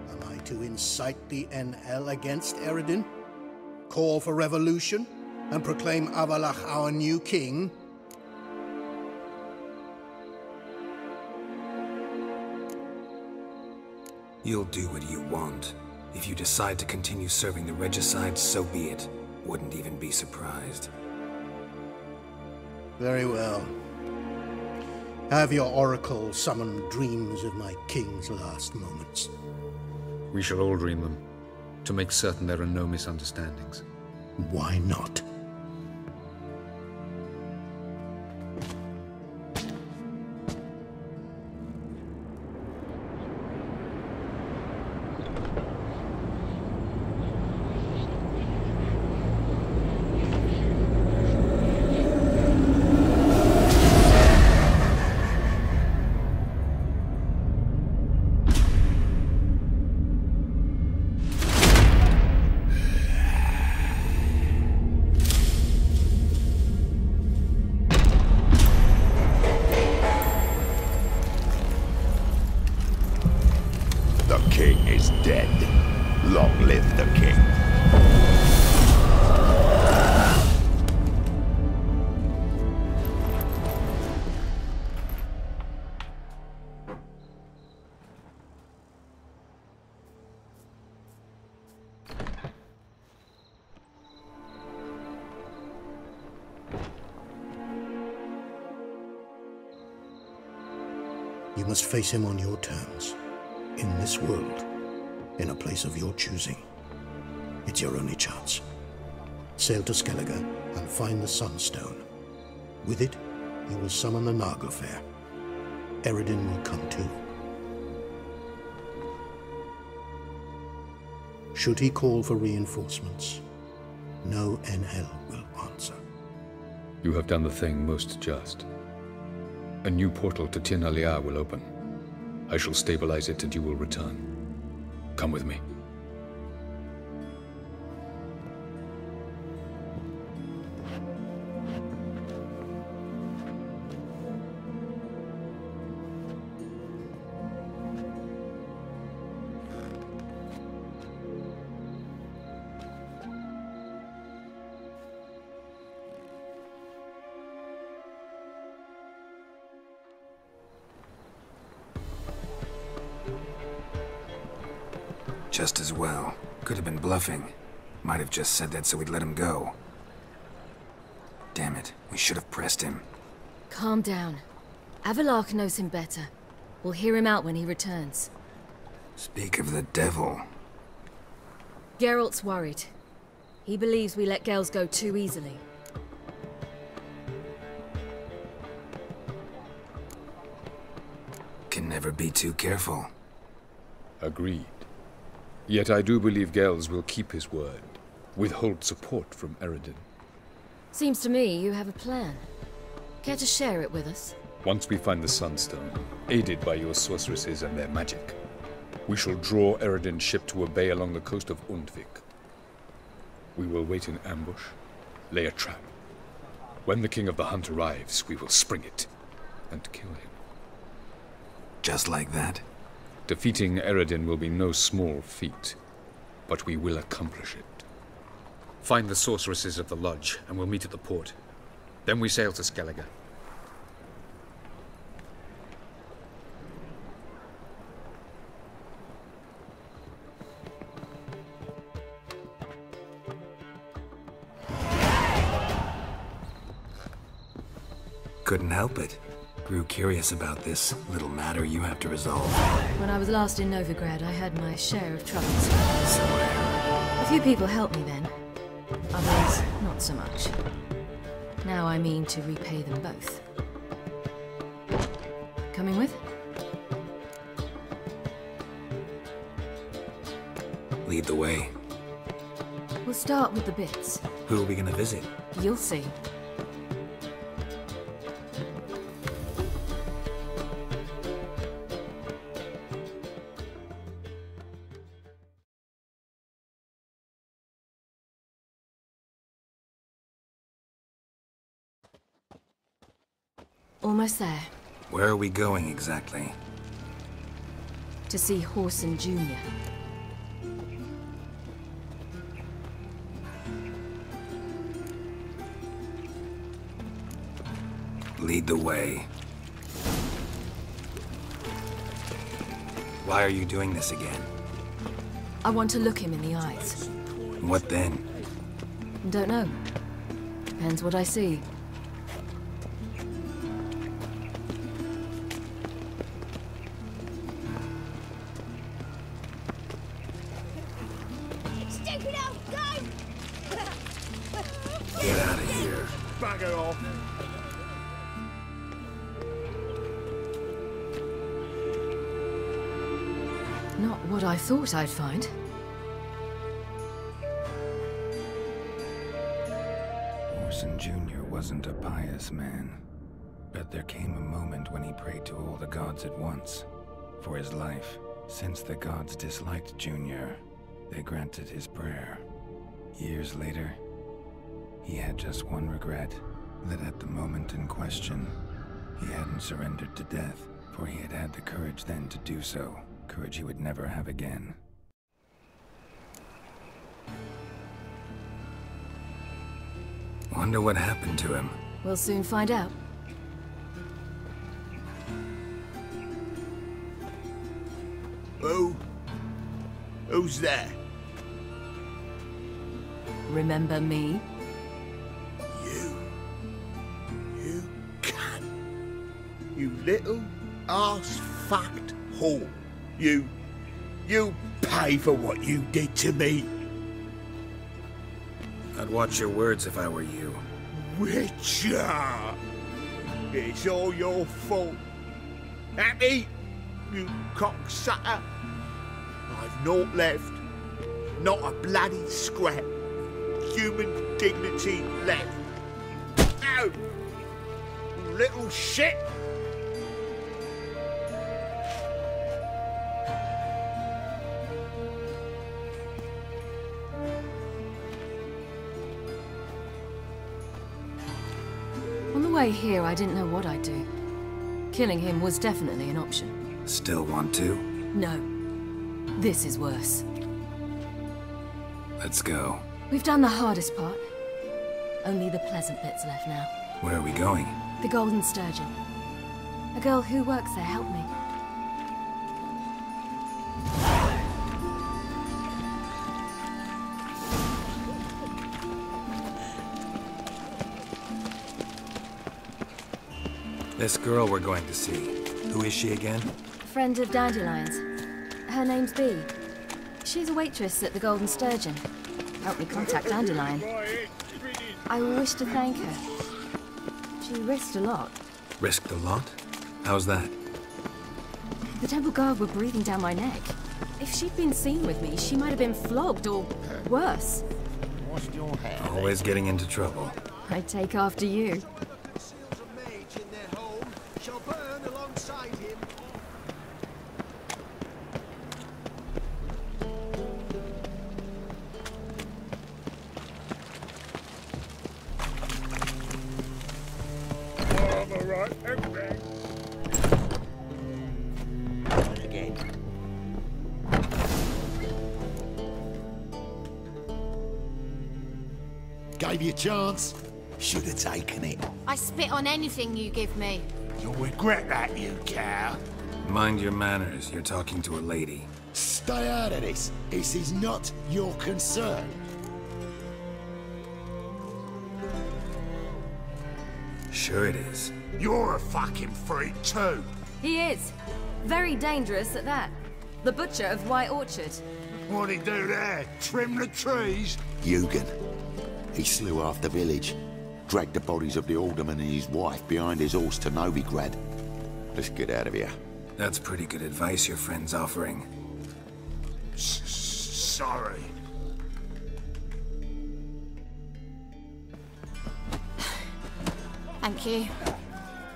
Am I to incite the NL against Eredin? Call for revolution? And proclaim Avalach our new king? You'll do what you want. If you decide to continue serving the regicide, so be it. Wouldn't even be surprised. Very well. Have your oracle summon dreams of my king's last moments. We shall all dream them. to make certain there are no misunderstandings. Why not? You must face him on your terms, in this world, in a place of your choosing. It's your only chance. Sail to Skellige and find the Sunstone. With it, you will summon the Naglfair. Eredin will come too. Should he call for reinforcements, no NL will answer. You have done the thing most just. A new portal to Tir na Liar will open. I shall stabilize it and you will return. Come with me. Just as well. Could have been bluffing. Might have just said that so we'd let him go. Damn it, we should have pressed him. Calm down. Avalok knows him better. We'll hear him out when he returns. Speak of the devil. Geralt's worried. He believes we let Gels go too easily. Can never be too careful. Agreed. Yet I do believe Gels will keep his word, withhold support from Eredin. Seems to me you have a plan. Care to share it with us? Once we find the Sunstone, aided by your sorceresses and their magic, we shall draw Eredin's ship to a bay along the coast of Undvik. We will wait in ambush, lay a trap. When the King of the Hunt arrives, we will spring it and kill him. Just like that? Defeating Eredin will be no small feat, but we will accomplish it. Find the sorceresses of the lodge, and we'll meet at the port. Then we sail to Skellige. Couldn't help it. Grew curious about this little matter you have to resolve. When I was last in Novigrad, I had my share of troubles. A few people helped me then. Others, not so much. Now I mean to repay them both. Coming with? Lead the way. We'll start with the bits. Who are we gonna visit? You'll see. Almost there. Where are we going exactly? To see Horson Jr. Lead the way. Why are you doing this again? I want to look him in the eyes. What then? Don't know. Depends what I see. bugger off. Not what I thought I'd find. Orson Jr. wasn't a pious man, but there came a moment when he prayed to all the gods at once for his life. Since the gods disliked Jr., they granted his prayer. Years later, he had just one regret, that at the moment in question, he hadn't surrendered to death, for he had had the courage then to do so, courage he would never have again. Wonder what happened to him. We'll soon find out. Who's there? Remember me? You cunt. You little ass-fucked whore. You pay for what you did to me. I'd watch your words if I were you. Witcher! It's all your fault. Happy, you cocksucker. I've naught left. Not a bloody scrap. Human dignity left. No! Little shit! On the way here, I didn't know what I'd do. Killing him was definitely an option. Still want to? No. This is worse. Let's go. We've done the hardest part. Only the pleasant bits left now. Where are we going? The Golden Sturgeon. A girl who works there helped me. This girl we're going to see. Who is she again? Friend of Dandelion's. Her name's Bee. She's a waitress at the Golden Sturgeon. Helped me contact Dandelion. I wish to thank her. She risked a lot. Risked a lot? How's that? The temple guard were breathing down my neck. If she'd been seen with me, she might have been flogged or worse. Always getting into trouble. I'd take after you. Gave you a chance. Should have taken it. I spit on anything you give me. You'll regret that, you cow. Mind your manners. You're talking to a lady. Stay out of this. This is not your concern. Sure it is. You're a fucking freak too. He is. Very dangerous at that. The butcher of White Orchard. What'd he do there? Trim the trees? Eugen. He slew half the village. Dragged the bodies of the alderman and his wife behind his horse to Novigrad. Let's get out of here. That's pretty good advice your friend's offering. Sorry. Thank you.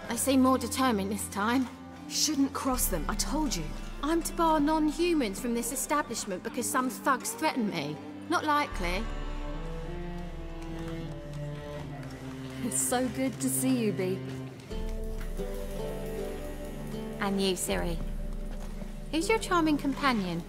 They seem more determined this time. Shouldn't cross them, I told you. I'm to bar non-humans from this establishment because some thugs threaten me. Not likely. It's so good to see you, Bee. And you, Ciri. Who's your charming companion?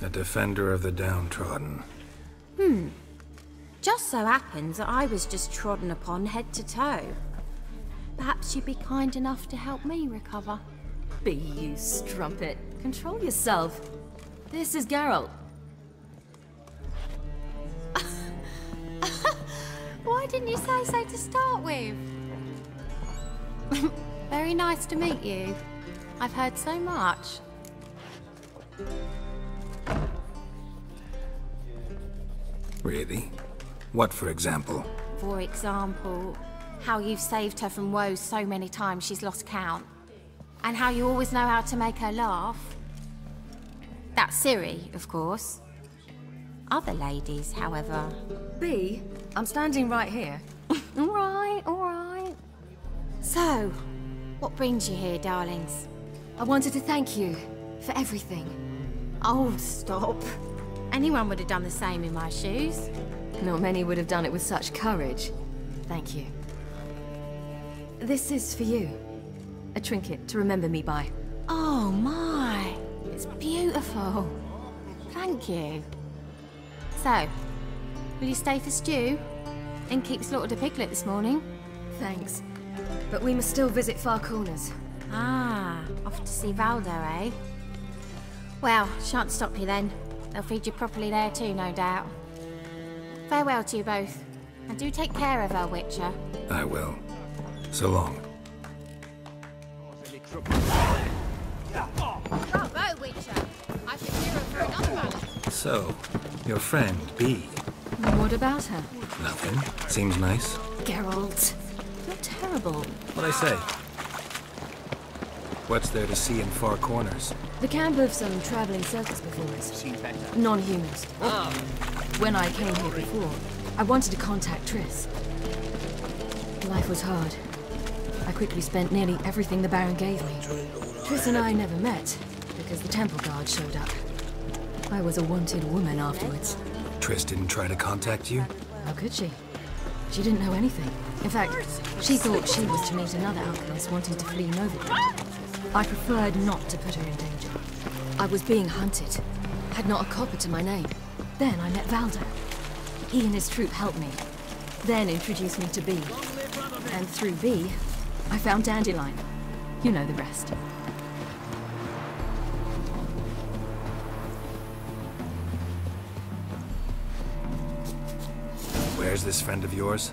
A defender of the downtrodden. Just so happens that I was just trodden upon head to toe. Perhaps you'd be kind enough to help me recover. Bee, you strumpet. Control yourself. This is Geralt. Why didn't you say so to start with? Very nice to meet you. I've heard so much. Really? What, for example? For example, how you've saved her from woes so many times she's lost count. And how you always know how to make her laugh. That's Ciri, of course. Other ladies, however... B, I'm standing right here. All right. So, what brings you here, darlings? I wanted to thank you for everything. Oh, stop. Anyone would have done the same in my shoes. Not many would have done it with such courage. Thank you. This is for you. A trinket to remember me by. Oh my, it's beautiful. Thank you. So, will you stay for stew? And keep slaughtered a piglet this morning? Thanks. But we must still visit Far Corners. Ah, off to see Valdo, eh? Well, shan't stop you then. They'll feed you properly there too, no doubt. Farewell to you both. And do take care of her, Witcher. I will. So long. Bravo, Witcher! I should hear her for another ballad. So, your friend, B. What about her? Nothing. Seems nice. Geralt, you're terrible. What'd I say? What's there to see in Far Corners? The camp of some traveling circus performers. Non-humans. When I came here before, I wanted to contact Triss. Life was hard. I quickly spent nearly everything the Baron gave me. Triss and I never met, because the temple guard showed up. I was a wanted woman afterwards. Triss didn't try to contact you? How could she? She didn't know anything. In fact, she thought she was to meet another alchemist wanting to flee Novigrad. I preferred not to put her in danger. I was being hunted. Had not a copper to my name. Then I met Valdo. He and his troop helped me. Then introduced me to B. And through B, I found Dandelion. You know the rest. Where's this friend of yours?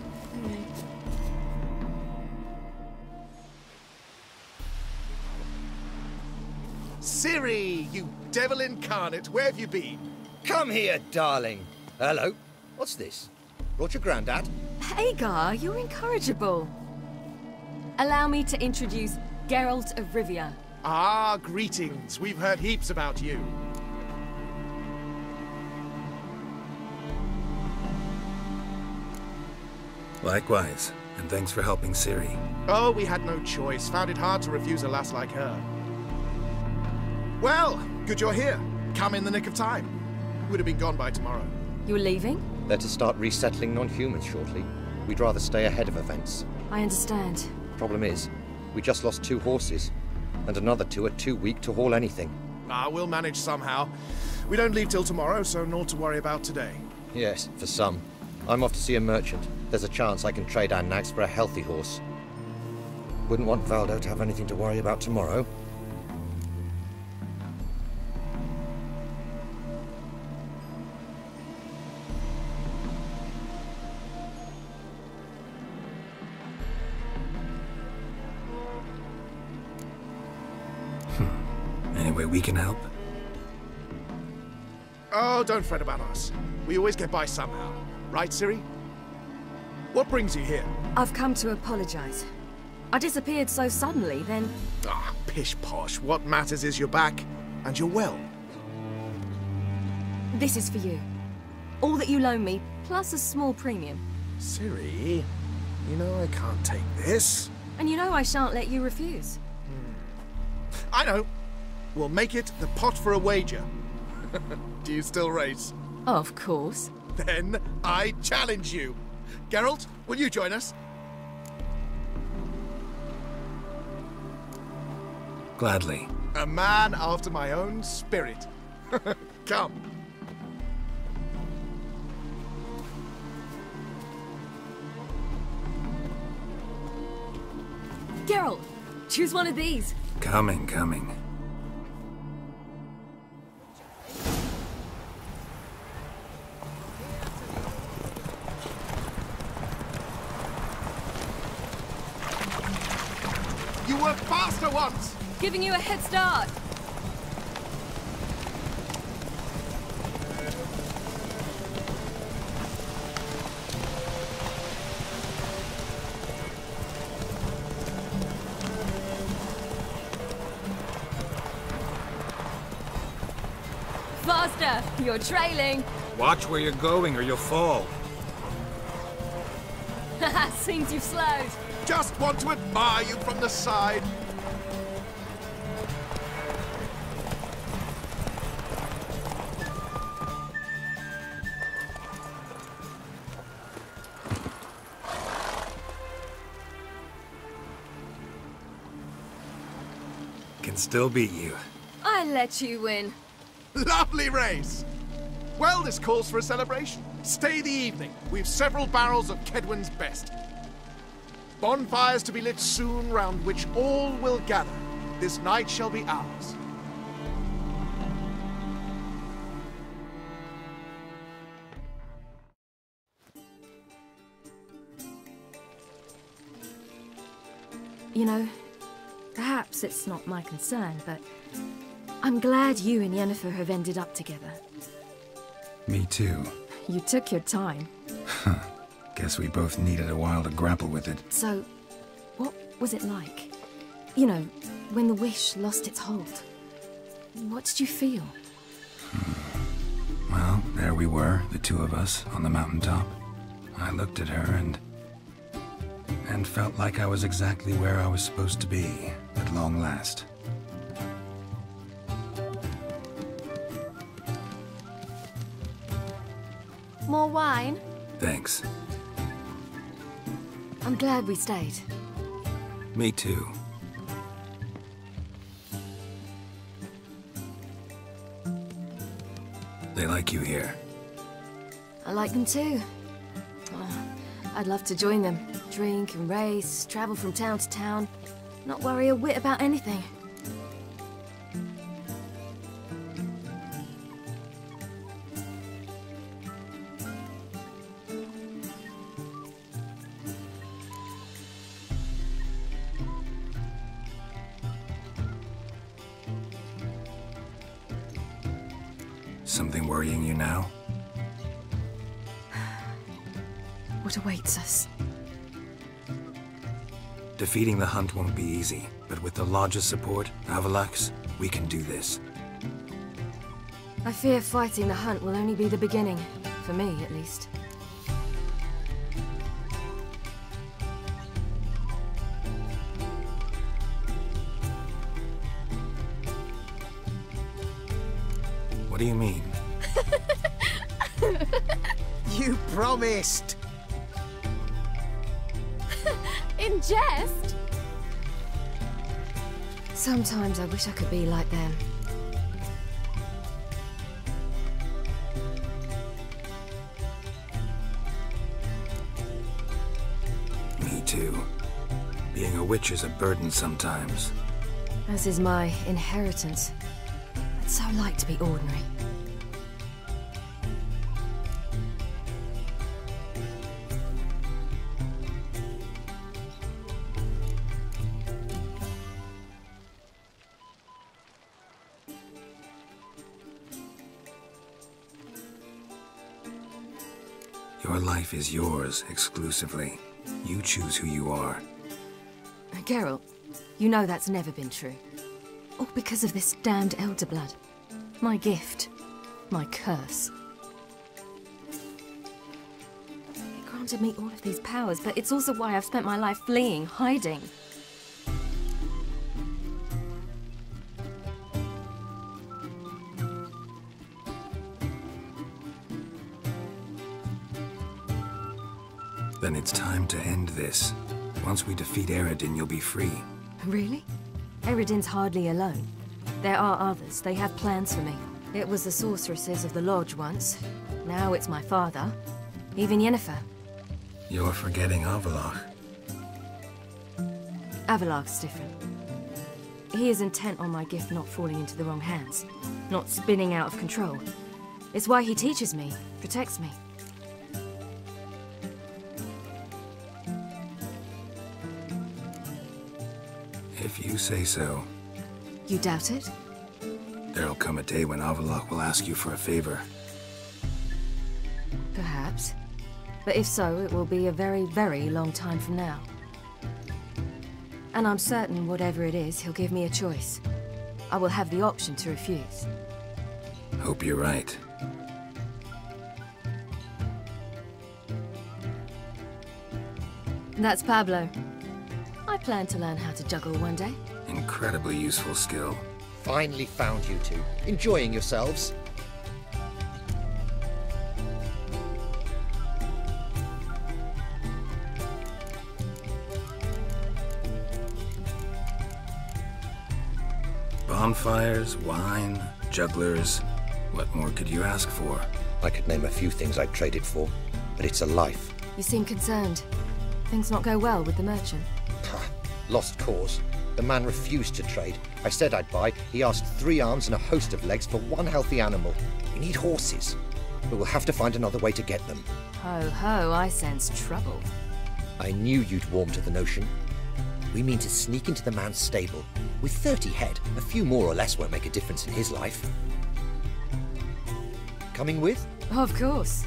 Ciri, you devil incarnate, where have you been? Come here, darling. Hello. What's this? Brought your granddad? Hagar, you're incorrigible. Allow me to introduce Geralt of Rivia. Ah, greetings. We've heard heaps about you. Likewise, and thanks for helping Ciri. Oh, we had no choice. Found it hard to refuse a lass like her. Well, good you're here. Come in the nick of time. Would have been gone by tomorrow. You're leaving? They're to start resettling non-humans shortly. We'd rather stay ahead of events. I understand. Problem is, we just lost 2 horses, and another 2 are too weak to haul anything. Ah, we'll manage somehow. We don't leave till tomorrow, so naught to worry about today. Yes, for some. I'm off to see a merchant. There's a chance I can trade our nags for a healthy horse. Wouldn't want Valdo to have anything to worry about tomorrow. Any way we can help? Oh, don't fret about us. We always get by somehow. Right, Ciri? What brings you here? I've come to apologize. I disappeared so suddenly, then... Ah, pish-posh. What matters is you're back, and you're well. This is for you. All that you loan me, plus a small premium. Ciri, you know I can't take this. And you know I shan't let you refuse. I know. We'll make it the pot for a wager. Do you still race? Of course. Then I challenge you. Geralt, will you join us? Gladly. A man after my own spirit. Come. Geralt, choose one of these. Coming. You were faster once! Giving you a head start. Faster! You're trailing. Watch where you're going or you'll fall. Haha, seems you've slowed. Just want to admire you from the side. Can still beat you. I let you win. Lovely race! Well, this calls for a celebration. Stay the evening. We've several barrels of Kedwen's best. Bonfires to be lit soon, round which all will gather. This night shall be ours. You know, perhaps it's not my concern, but I'm glad you and Yennefer have ended up together. Me too. You took your time. Guess we both needed a while to grapple with it. So, what was it like? You know, when the wish lost its hold. What did you feel? Well, there we were, the two of us, on the mountaintop. I looked at her and felt like I was exactly where I was supposed to be, at long last. More wine? Thanks. I'm glad we stayed. Me too. They like you here. I like them too. Oh, I'd love to join them. Drink and race, travel from town to town. Not worry a whit about anything. Something worrying you now? What awaits us? Defeating the hunt won't be easy, but with the Lodge's support, Avalax, we can do this. I fear fighting the hunt will only be the beginning. For me, at least. What do you mean? You promised! In jest? Sometimes I wish I could be like them. Me too. Being a witch is a burden sometimes. As is my inheritance. I'd so like to be ordinary. Your life is yours, exclusively. You choose who you are. Geralt, you know that's never been true. All because of this damned Elder Blood. My gift. My curse. It granted me all of these powers, but it's also why I've spent my life fleeing, hiding. Then it's time to end this. Once we defeat Eredin, you'll be free. Really? Eredin's hardly alone. There are others. They have plans for me. It was the sorceresses of the Lodge once. Now it's my father. Even Yennefer. You're forgetting Avallac'h. Avallac'h's different. He is intent on my gift not falling into the wrong hands. Not spinning out of control. It's why he teaches me, protects me. If you say so. You doubt it? There'll come a day when Avallac'h will ask you for a favor. Perhaps. But if so, it will be a very, very long time from now. And I'm certain whatever it is, he'll give me a choice. I will have the option to refuse. Hope you're right. That's Pablo. I plan to learn how to juggle one day. Incredibly useful skill. Finally found you two. Enjoying yourselves? Bonfires, wine, jugglers. What more could you ask for? I could name a few things I'd trade it for, but it's a life. You seem concerned. Things not go well with the merchant. Lost cause. The man refused to trade. I said I'd buy. He asked 3 arms and a host of legs for 1 healthy animal. We need horses, but we'll have to find another way to get them. Ho ho, I sense trouble. I knew you'd warm to the notion. We mean to sneak into the man's stable. With 30 head, a few more or less won't make a difference in his life. Coming with? Of course.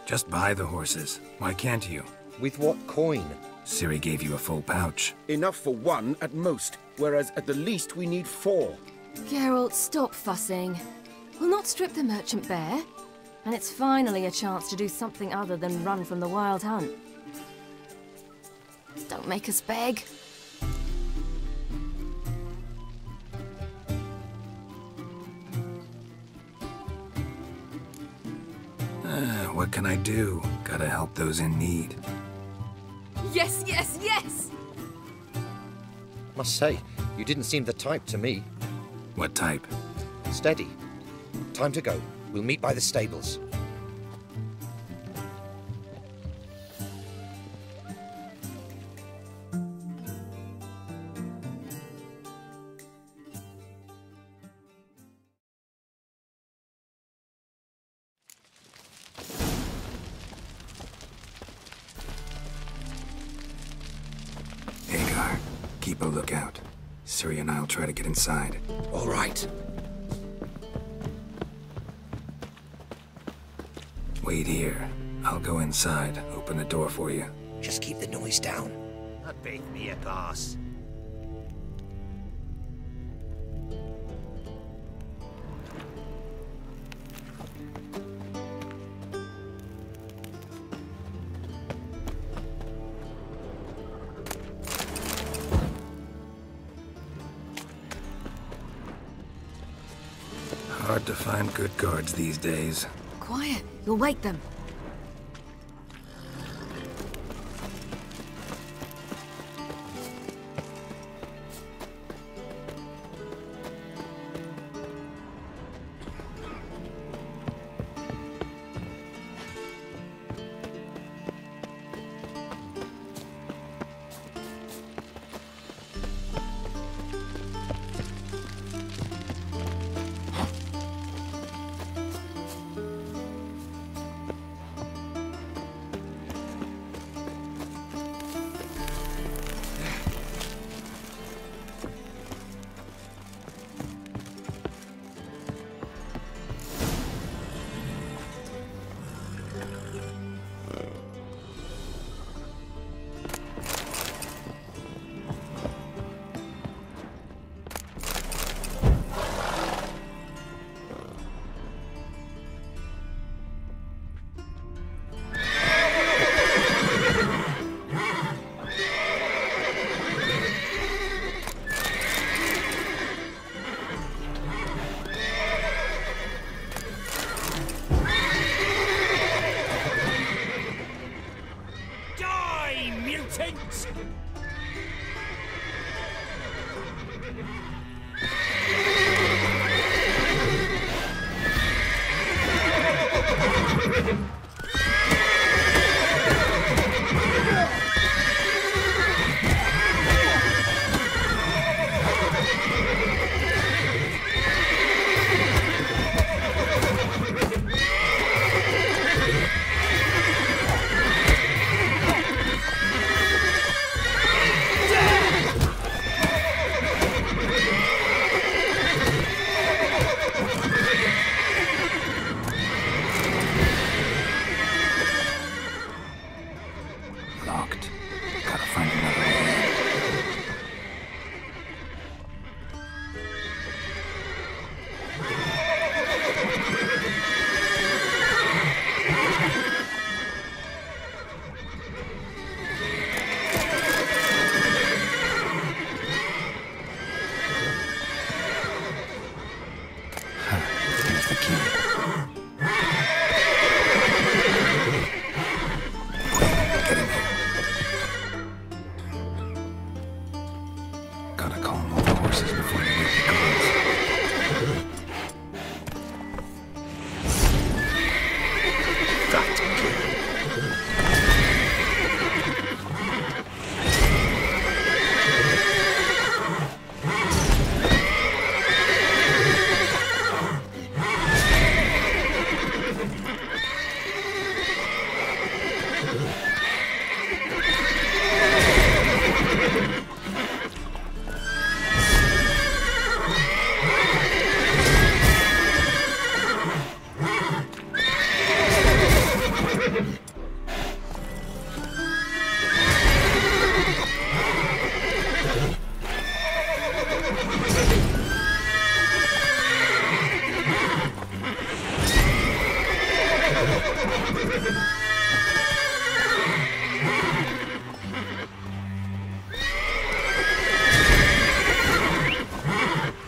Just buy the horses. Why can't you? With what coin? Ciri gave you a full pouch. Enough for 1 at most, whereas at the least we need 4. Geralt, stop fussing. We'll not strip the merchant bare. And it's finally a chance to do something other than run from the wild hunt. Don't make us beg. What can I do? Gotta help those in need. Yes, yes, yes! Must say, you didn't seem the type to me. What type? Steady. Time to go. We'll meet by the stables. Keep a lookout. Ciri and I'll try to get inside. All right. Wait here. I'll go inside, open the door for you. Just keep the noise down. That beat me a boss. Hard to find good guards these days. Quiet. You'll wake them. Locked. Gotta find another way. Here's the key. Get in there. Gotta calm all the horses before they wake the guards. That kid.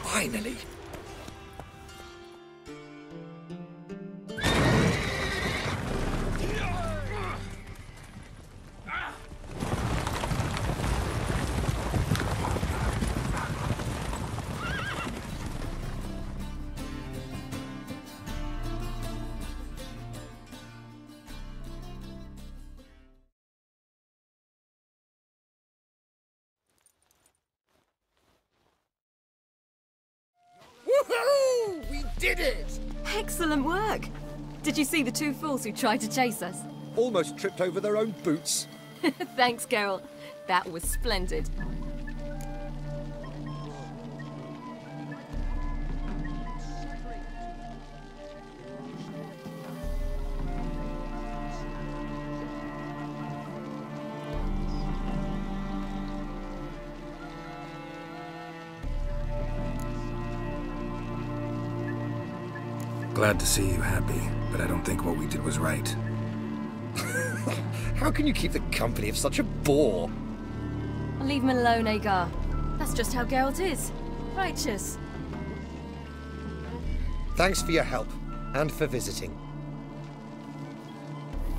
Finally! Woohoo! We did it! Excellent work! Did you see the two fools who tried to chase us? Almost tripped over their own boots. Thanks, Geralt. That was splendid. Glad to see you happy, but I don't think what we did was right. How can you keep the company of such a bore? Leave him alone, Agar. That's just how Geralt is. Righteous. Thanks for your help, and for visiting.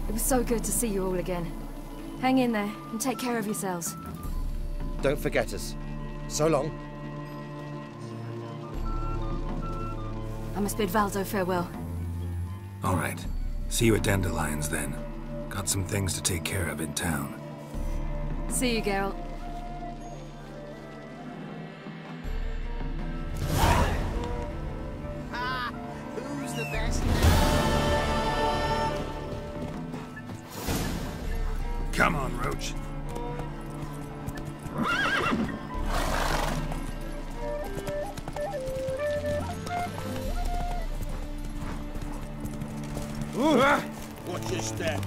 It was so good to see you all again. Hang in there, and take care of yourselves. Don't forget us. So long. I must bid Valdo farewell. All right. See you at Dandelions, then. Got some things to take care of in town. See you, Geralt. Who's the best? Come on, Roach. Watch your step.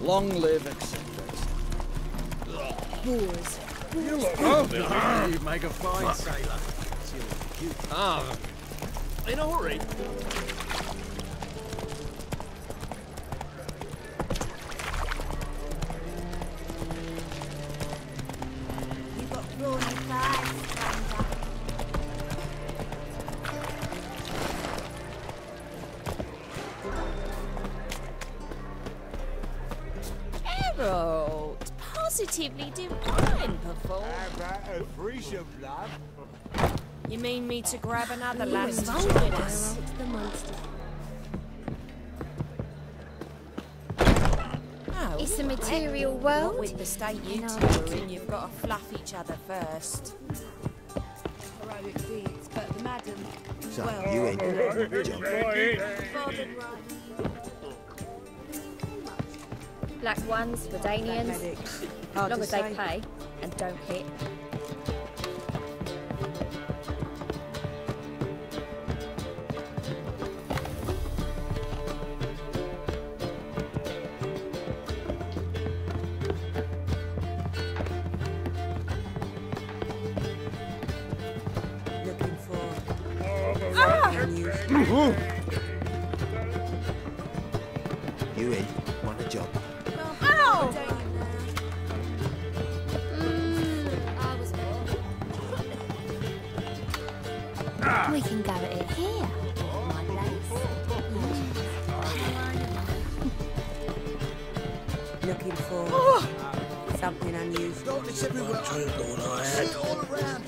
Long live acceptance. Boars. You look You make a fine sailor. Ah, in a hurry. You got brawny thighs, stranger. Geralt, positively divine performance. How about a freezer, blood? You mean me to grab another lass to invited join us? Geralt the monster. Oh, It's a material Not world. with the state you No. two are in, you've got to fluff each other first. Heroic deeds, but the madam. So, well, you ain't bothered right. Black ones, Redanians. As long as they pay and don't hit. Looking for... You in? Want a job? Ow! We can go at it here. My place. Looking for... something unusual. Don't let everyone drink all I had. All around.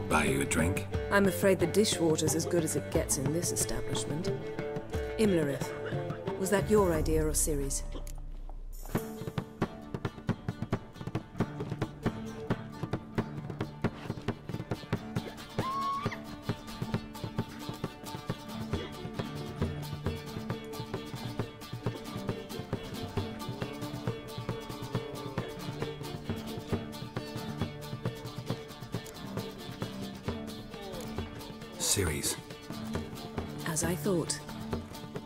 Buy you a drink? I'm afraid the dishwater's as good as it gets in this establishment. Imlerith, was that your idea or Ciri's? Ciri's. As I thought.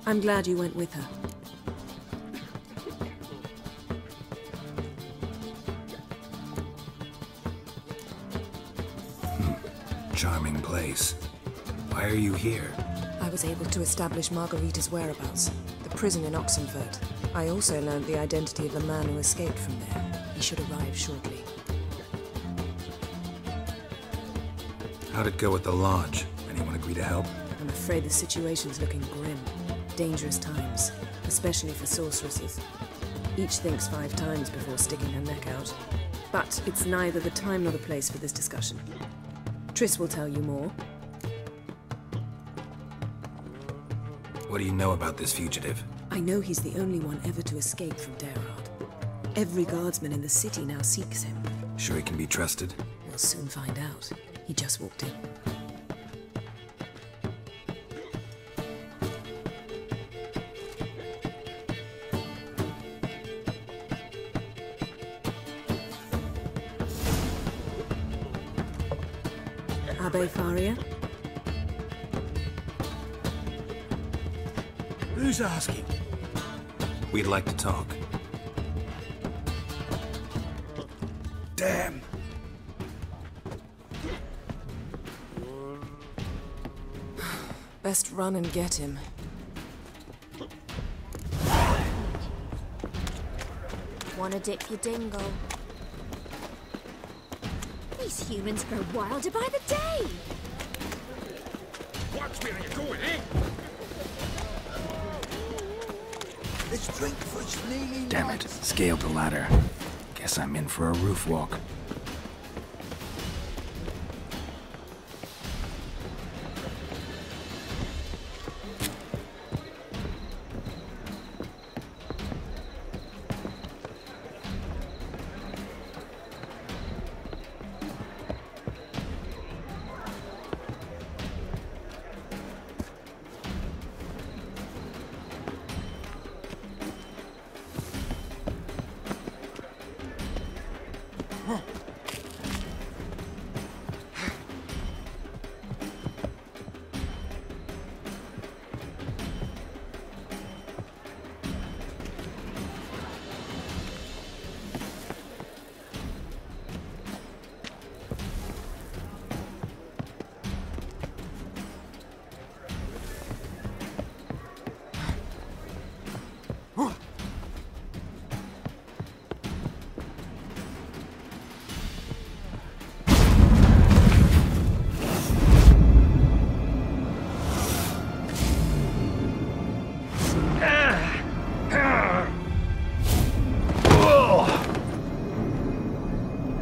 I'm glad you went with her. Charming place. Why are you here? I was able to establish Margarita's whereabouts, the prison in Oxenfurt. I also learned the identity of the man who escaped from there. He should arrive shortly. How'd it go at the lodge? Anyone agree to help? I'm afraid the situation's looking grim. Dangerous times, especially for sorceresses. Each thinks 5 times before sticking her neck out. But it's neither the time nor the place for this discussion. Triss will tell you more. What do you know about this fugitive? I know he's the only one ever to escape from Derard. Every guardsman in the city now seeks him. Sure he can be trusted? We'll soon find out. He just walked in. Abbe Faria? Who's asking? We'd like to talk. Damn. Best run and get him. Wanna dip your dingle? These humans grow wilder by the day! Watch where you're going, eh? Let's drink for its nearly Damn it, scaled the ladder. Guess I'm in for a roof walk.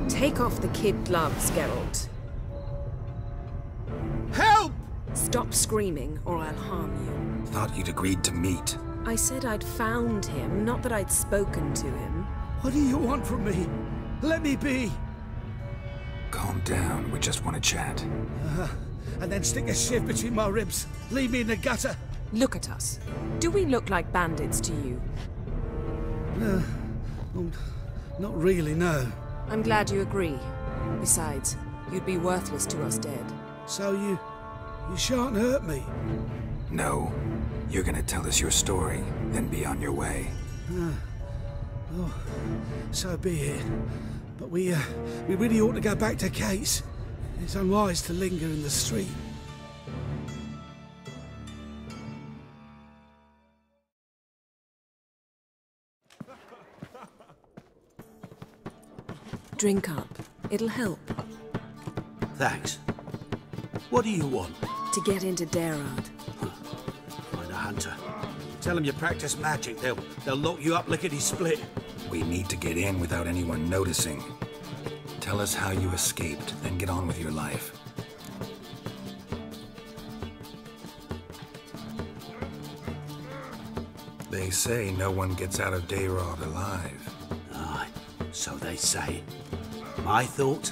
Take off the kid gloves, Geralt. Help! Stop screaming, or I'll harm you. Thought you'd agreed to meet. I said I'd found him, not that I'd spoken to him. What do you want from me? Let me be! Calm down, we just want to chat. And then stick a shiv between my ribs. Leave me in the gutter. Look at us. Do we look like bandits to you? No. Not really, no. I'm glad you agree. Besides, you'd be worthless to us dead. So you shan't hurt me? No. You're gonna tell us your story, then be on your way. Oh, so be it. But we really ought to go back to Kate's. It's unwise to linger in the street. Drink up. It'll help. Thanks. What do you want? To get into Dayrard. Find a hunter. Tell them you practice magic. They'll lock you up lickety-split. We need to get in without anyone noticing. Tell us how you escaped, then get on with your life. They say no one gets out of Dayrard alive. Aye, so they say. My thought?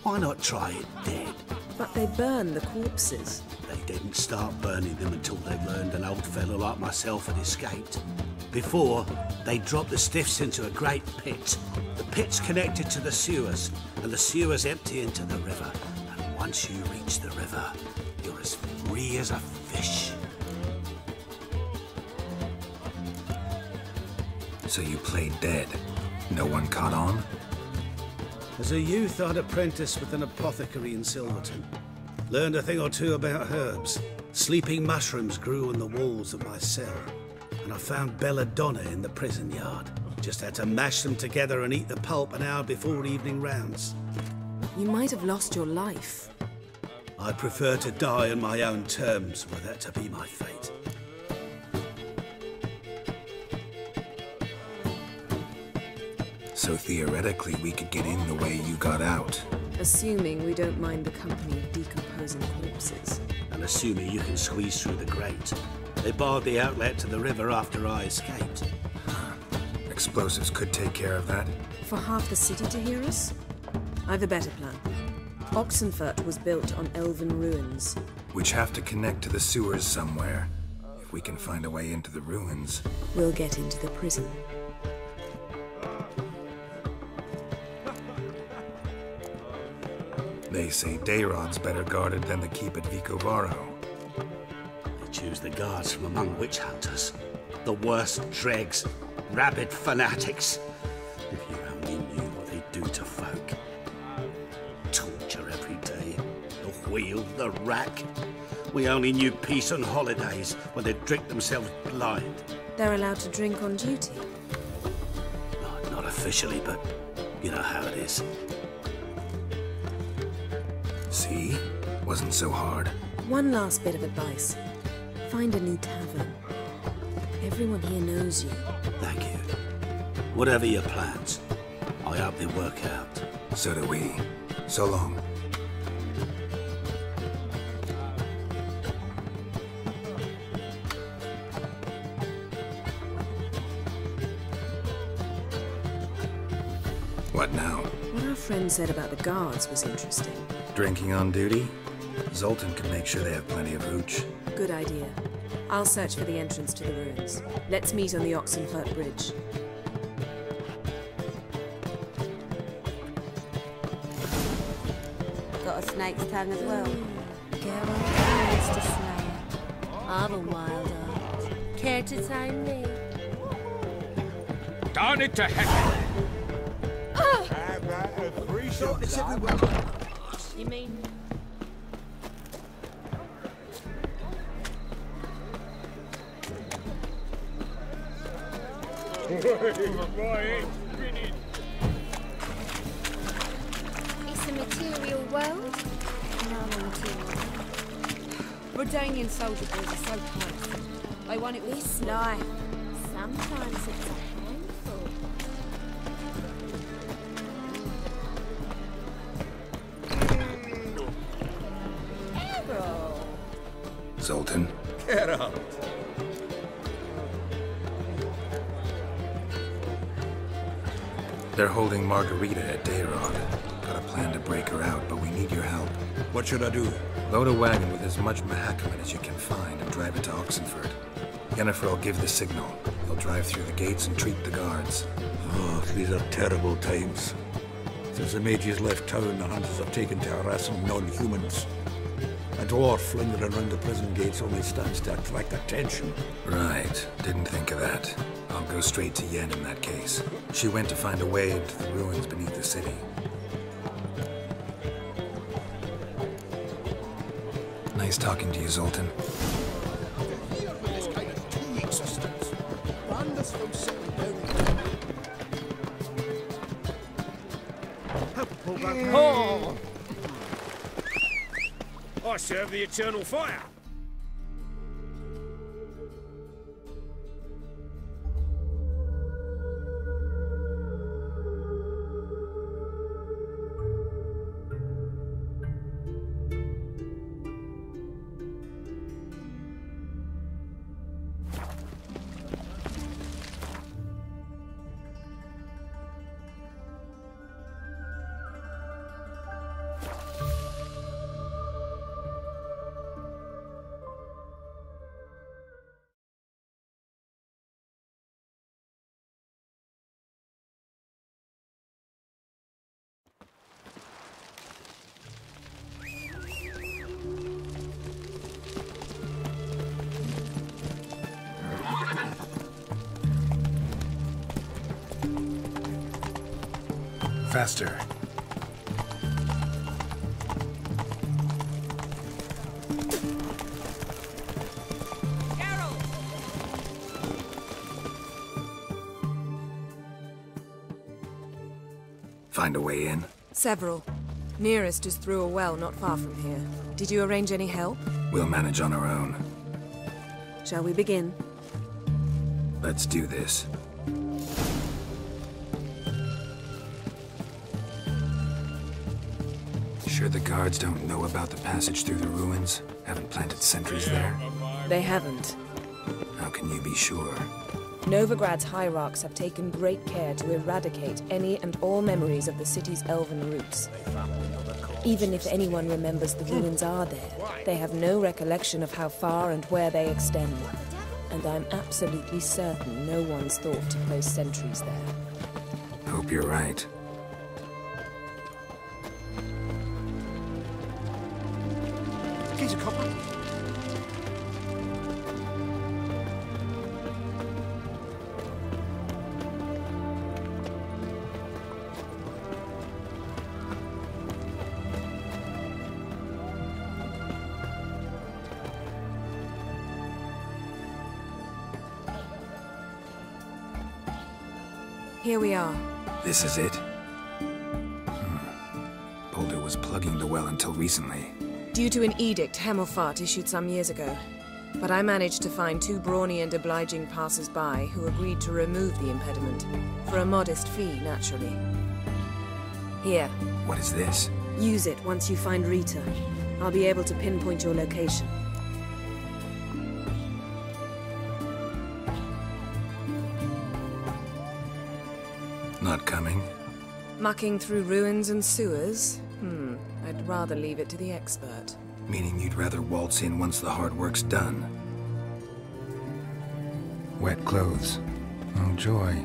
Why not try it dead? But they burn the corpses. They didn't start burning them until they learned an old fellow like myself had escaped. Before, they dropped the stiffs into a great pit. The pit's connected to the sewers, and the sewers empty into the river. And once you reach the river, you're as free as a fish. So you played dead. No one caught on? As a youth, I'd apprenticed with an apothecary in Silverton. Learned a thing or two about herbs. Sleeping mushrooms grew on the walls of my cell. And I found belladonna in the prison yard. Just had to mash them together and eat the pulp an hour before evening rounds. You might have lost your life. I'd prefer to die on my own terms, were that to be my fate. So theoretically, we could get in the way you got out. Assuming we don't mind the company of decomposing corpses. And assuming you can squeeze through the grate. They barred the outlet to the river after I escaped. Explosives could take care of that. For half the city to hear us? I've a better plan. Oxenfurt was built on elven ruins. Which have to connect to the sewers somewhere. If we can find a way into the ruins. We'll get into the prison. They say Dayrod's better guarded than the keep at Vicovaro. They choose the guards from among witch hunters. The worst dregs. Rabid fanatics. If you only knew what they do to folk. Torture every day. The wheel, the rack. We only knew peace on holidays when they'd drink themselves blind. They're allowed to drink on duty? Not officially, but you know how it is. See? Wasn't so hard. One last bit of advice. Find a new tavern. Everyone here knows you. Thank you. Whatever your plans, I hope they work out. So do we. So long. What now? What our friend said about the guards was interesting. Drinking on duty? Zoltan can make sure they have plenty of hooch. Good idea. I'll search for the entrance to the ruins. Let's meet on the Oxenfurt Bridge. Got a snake's tongue as well. Get on Mr. Slayer. I'm a wild heart. Care to tame me? Darn it to heck! You mean... It's a material world? Rodanian soldier boys are so close. They want it This life. Sometimes it's a handful. Zoltan? Get up. They're holding Margarita at Dayrod. Got a plan to break her out, but we need your help. What should I do? Load a wagon with as much Mahakaman as you can find and drive it to Oxenford. Yennefer will give the signal. They'll drive through the gates and treat the guards. Oh, these are terrible times. Since the mages left town, the hunters have taken to harassing non-humans. A dwarf lingering around the prison gates only stands to attract attention. Right. Didn't think of that. I'll go straight to Yen in that case. She went to find a way into the ruins beneath the city. Nice talking to you, Zoltan. This kind of two existence. Banned us from sitting down. Oh! I serve the eternal fire. Faster. Find a way in? Several. Nearest is through a well not far from here. Did you arrange any help? We'll manage on our own. Shall we begin? Let's do this. Sure the guards don't know about the passage through the ruins? Haven't planted sentries there? They haven't. How can you be sure? Novigrad's hierarchs have taken great care to eradicate any and all memories of the city's elven roots. Even if anyone remembers the ruins are there, they have no recollection of how far and where they extend. And I'm absolutely certain no one's thought to place sentries there. Hope you're right. He's a copper. Here we are. This is it? Boulder was plugging the well until recently. Due to an edict Hemelfart issued some years ago. But I managed to find two brawny and obliging passers-by who agreed to remove the impediment. For a modest fee, naturally. Here. What is this? Use it once you find Rita. I'll be able to pinpoint your location. Not coming? Mucking through ruins and sewers? I'd rather leave it to the expert. Meaning you'd rather waltz in once the hard work's done? Wet clothes. Oh, joy.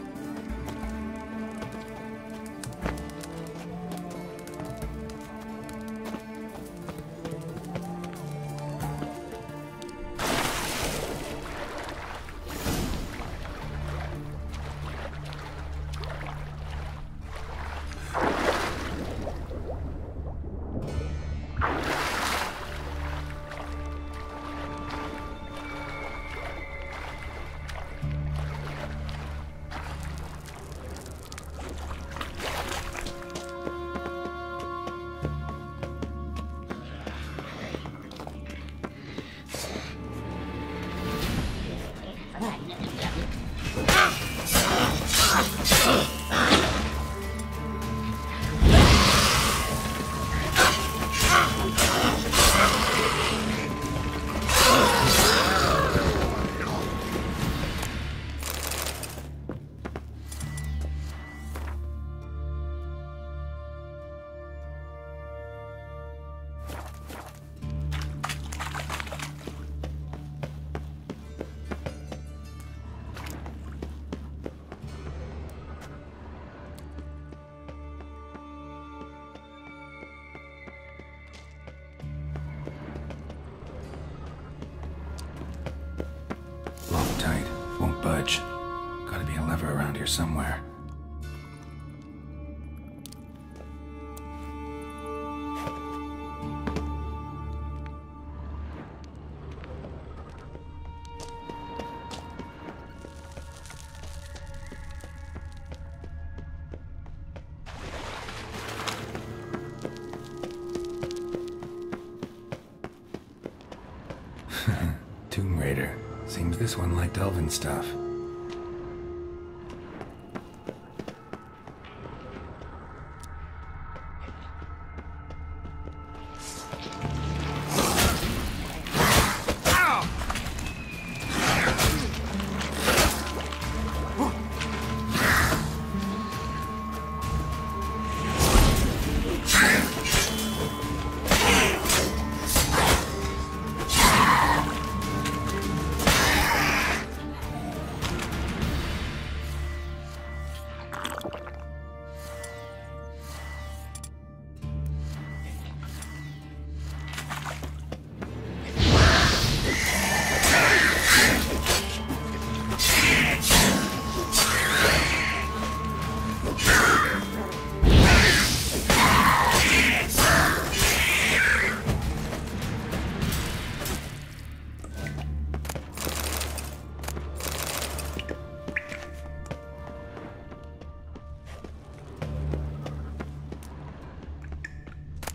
live around here somewhere. Tomb Raider. Seems this one liked elven stuff.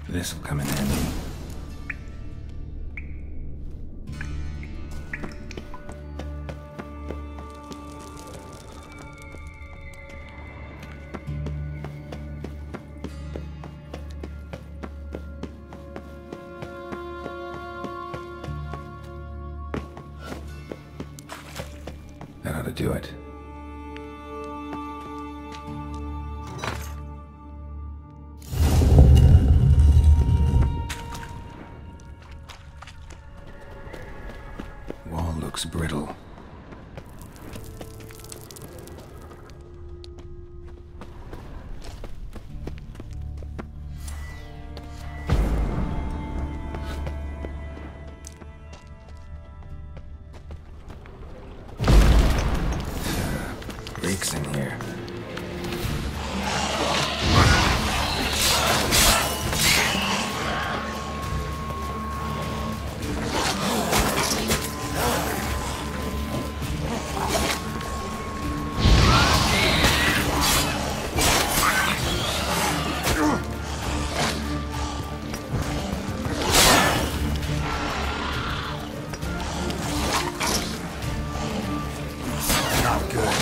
This'll come in handy. That ought to do it. Wall looks brittle. Leaks in here. Not good.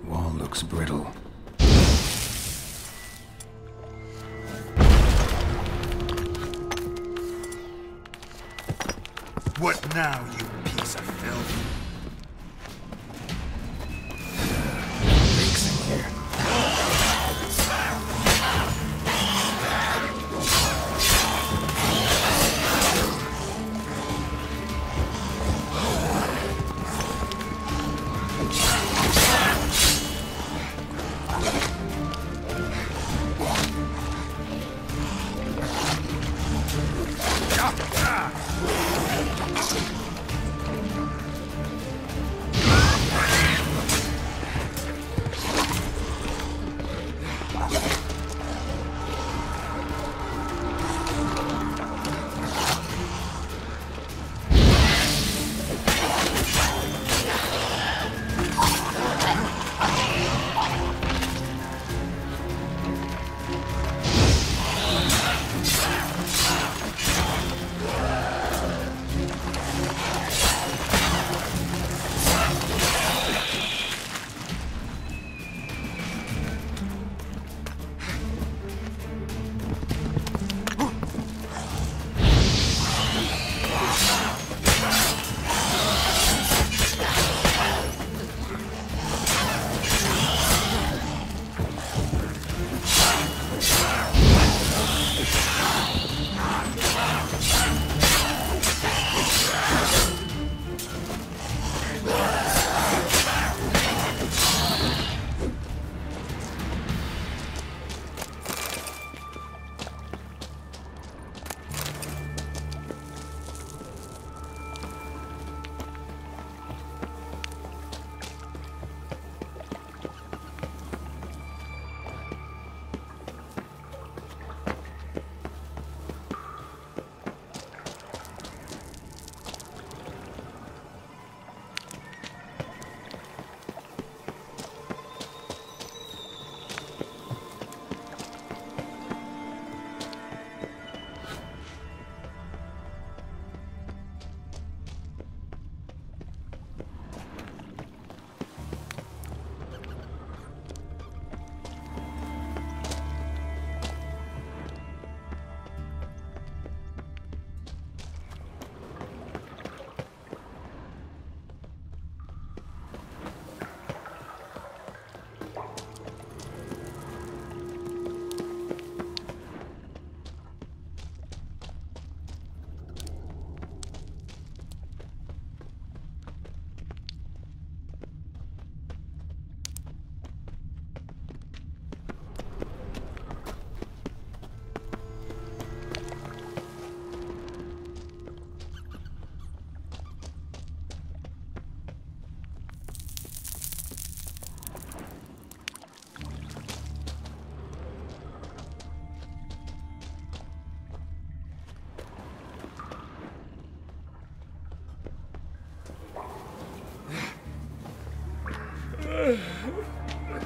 Wall looks brittle. What now, you piece of filth? Leaks in here.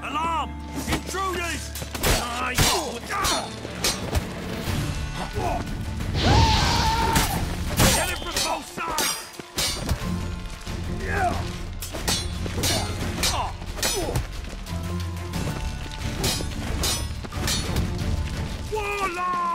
Alarm! Intruders! Get it from both sides! Warlock!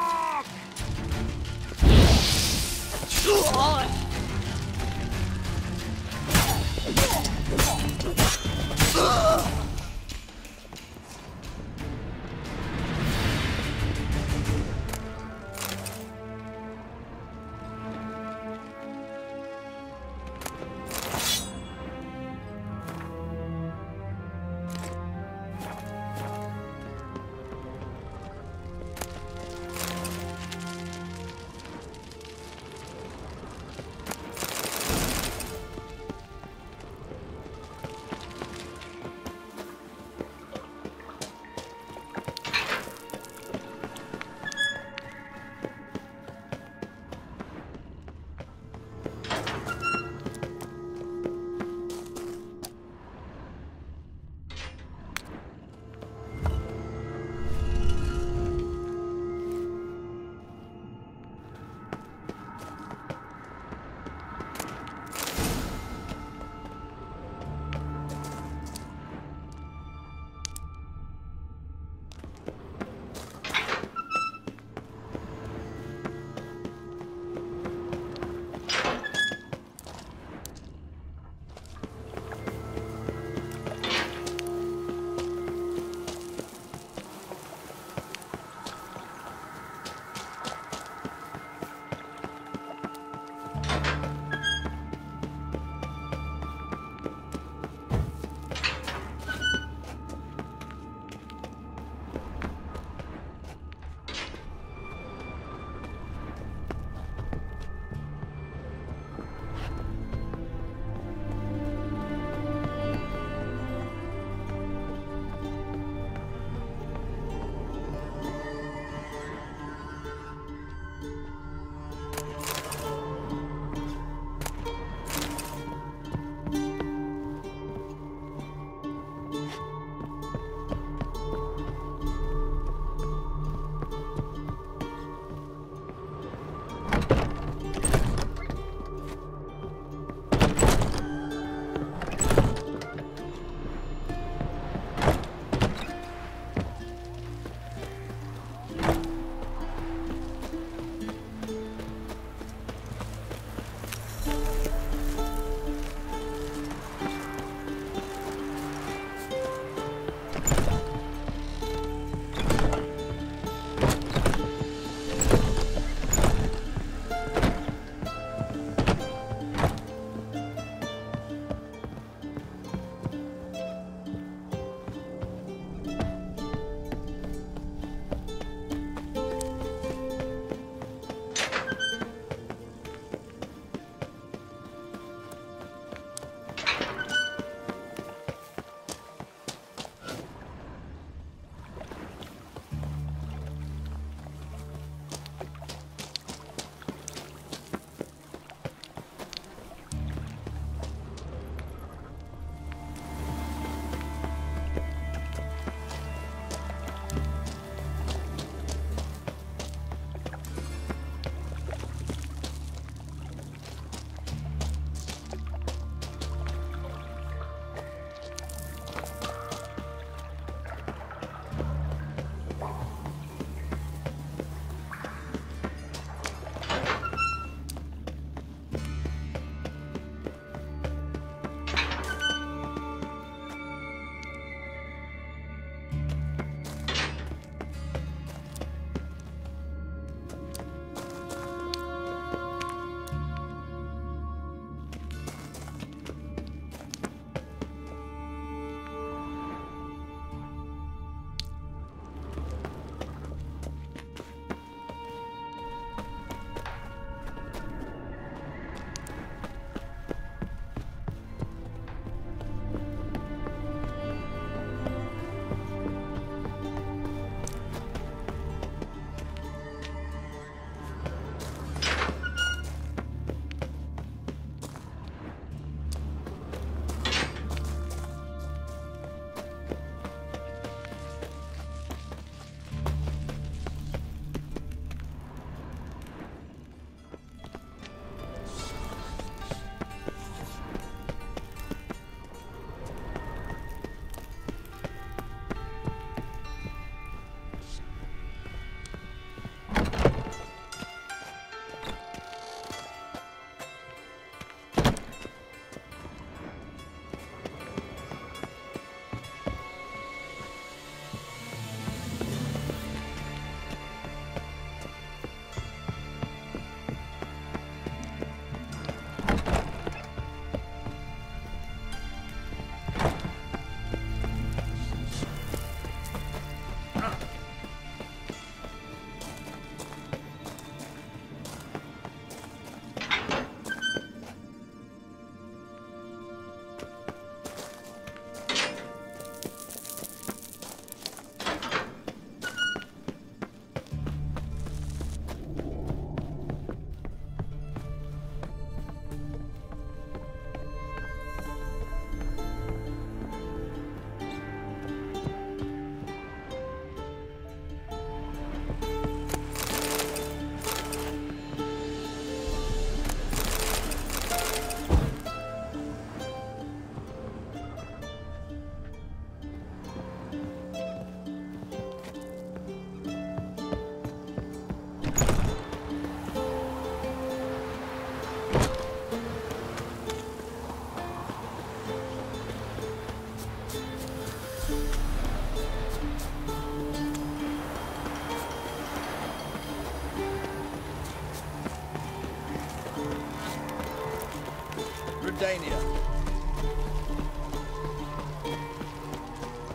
Redania.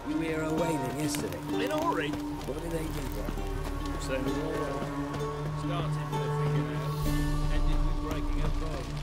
You hear her wailing yesterday? In a hurry. What did they do there? Same as always. Started with a fingernail, ended with breaking a bone.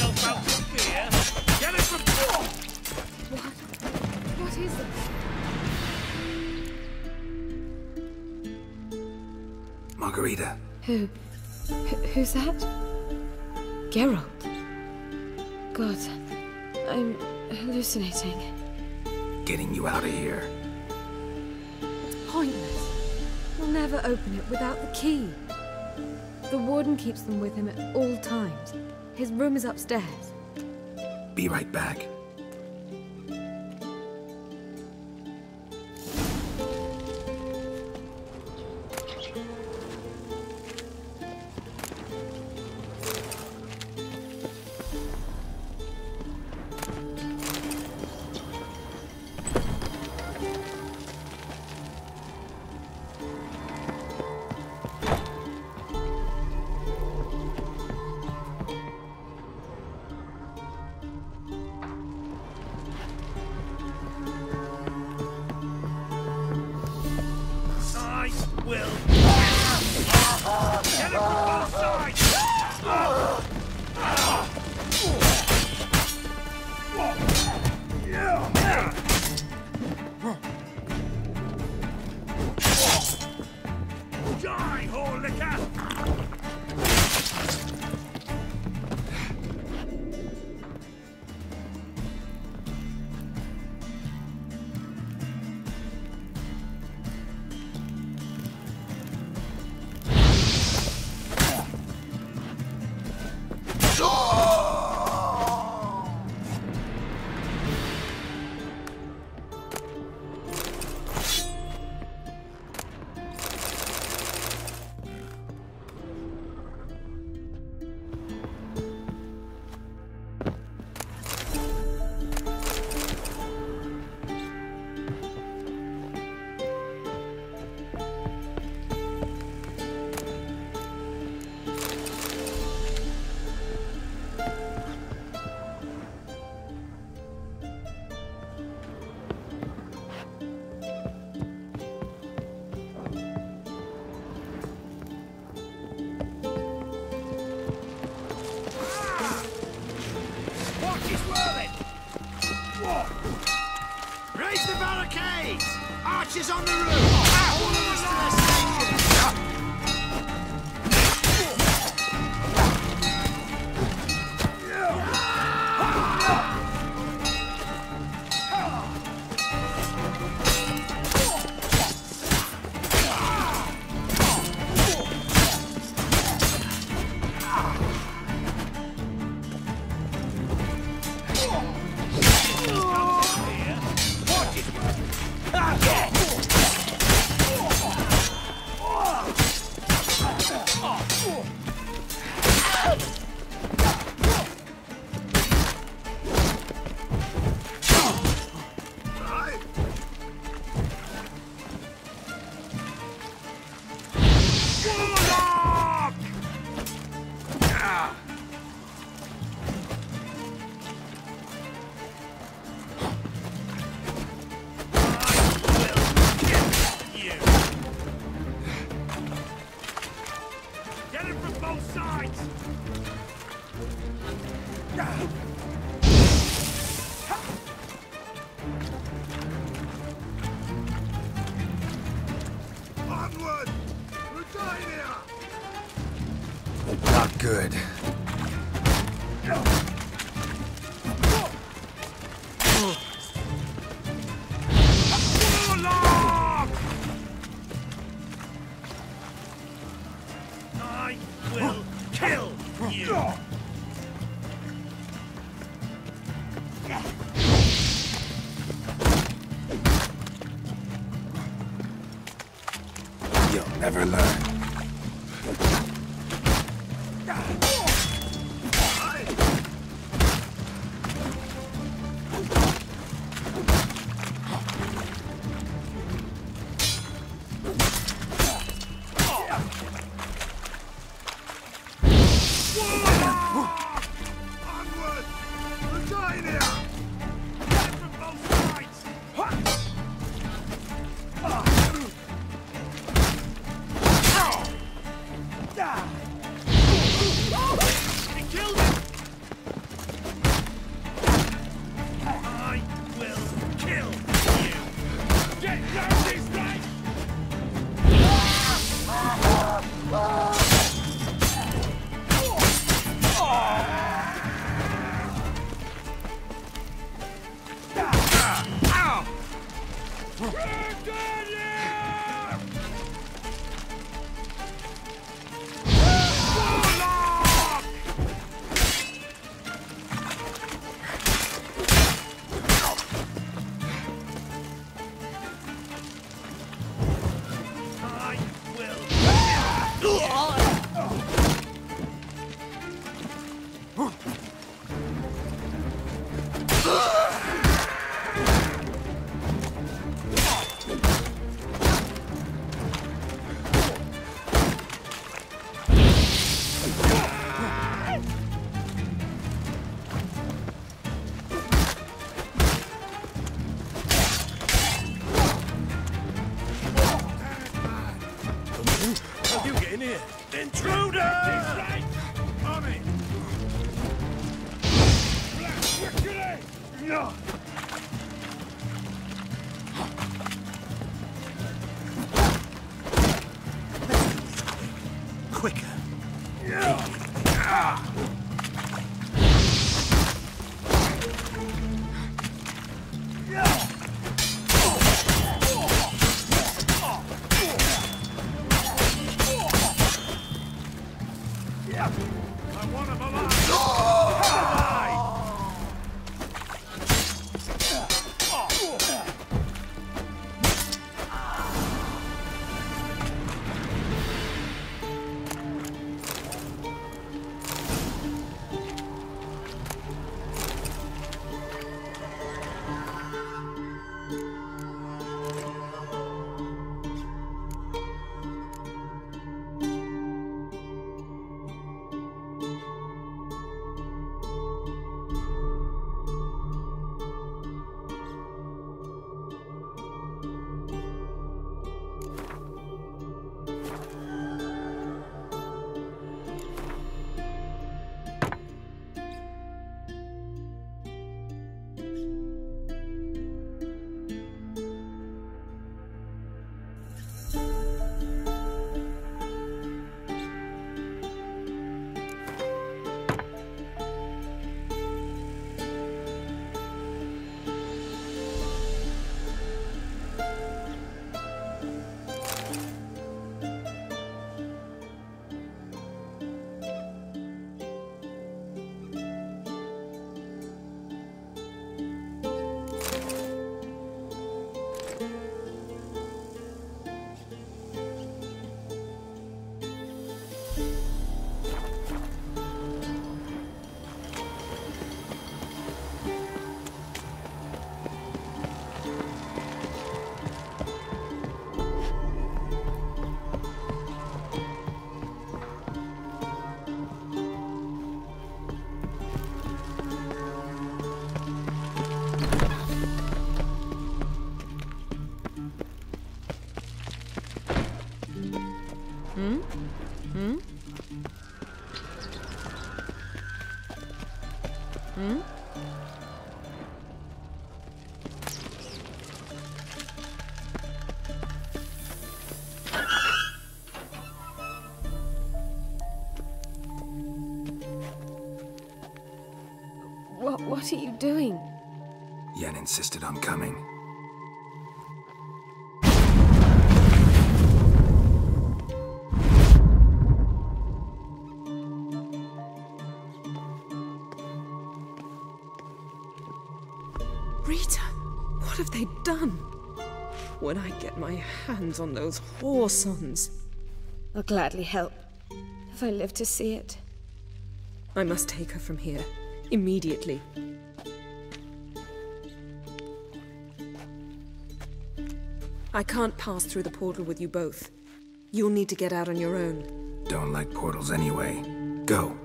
yourself out for fear. Get it from What is it? Margarita. Who's that? Geralt. God, I'm hallucinating. Getting you out of here. It's pointless. We'll never open it without the key. The warden keeps them with him at all times. His room is upstairs. Be right back. Raise the barricades! Archers on the roof! All of us to the station! Onward! Regina! Not good. I will kill you! You'll never learn. Onward! Regina! Get it from both sides! You get in here! Intruder! On it! No! Quicker! I want him alive! What are you doing? Yen insisted on coming. Rita, what have they done? When I get my hands on those whoresons. I'll gladly help, if I live to see it. I must take her from here, immediately. I can't pass through the portal with you both. You'll need to get out on your own. Don't like portals anyway. Go.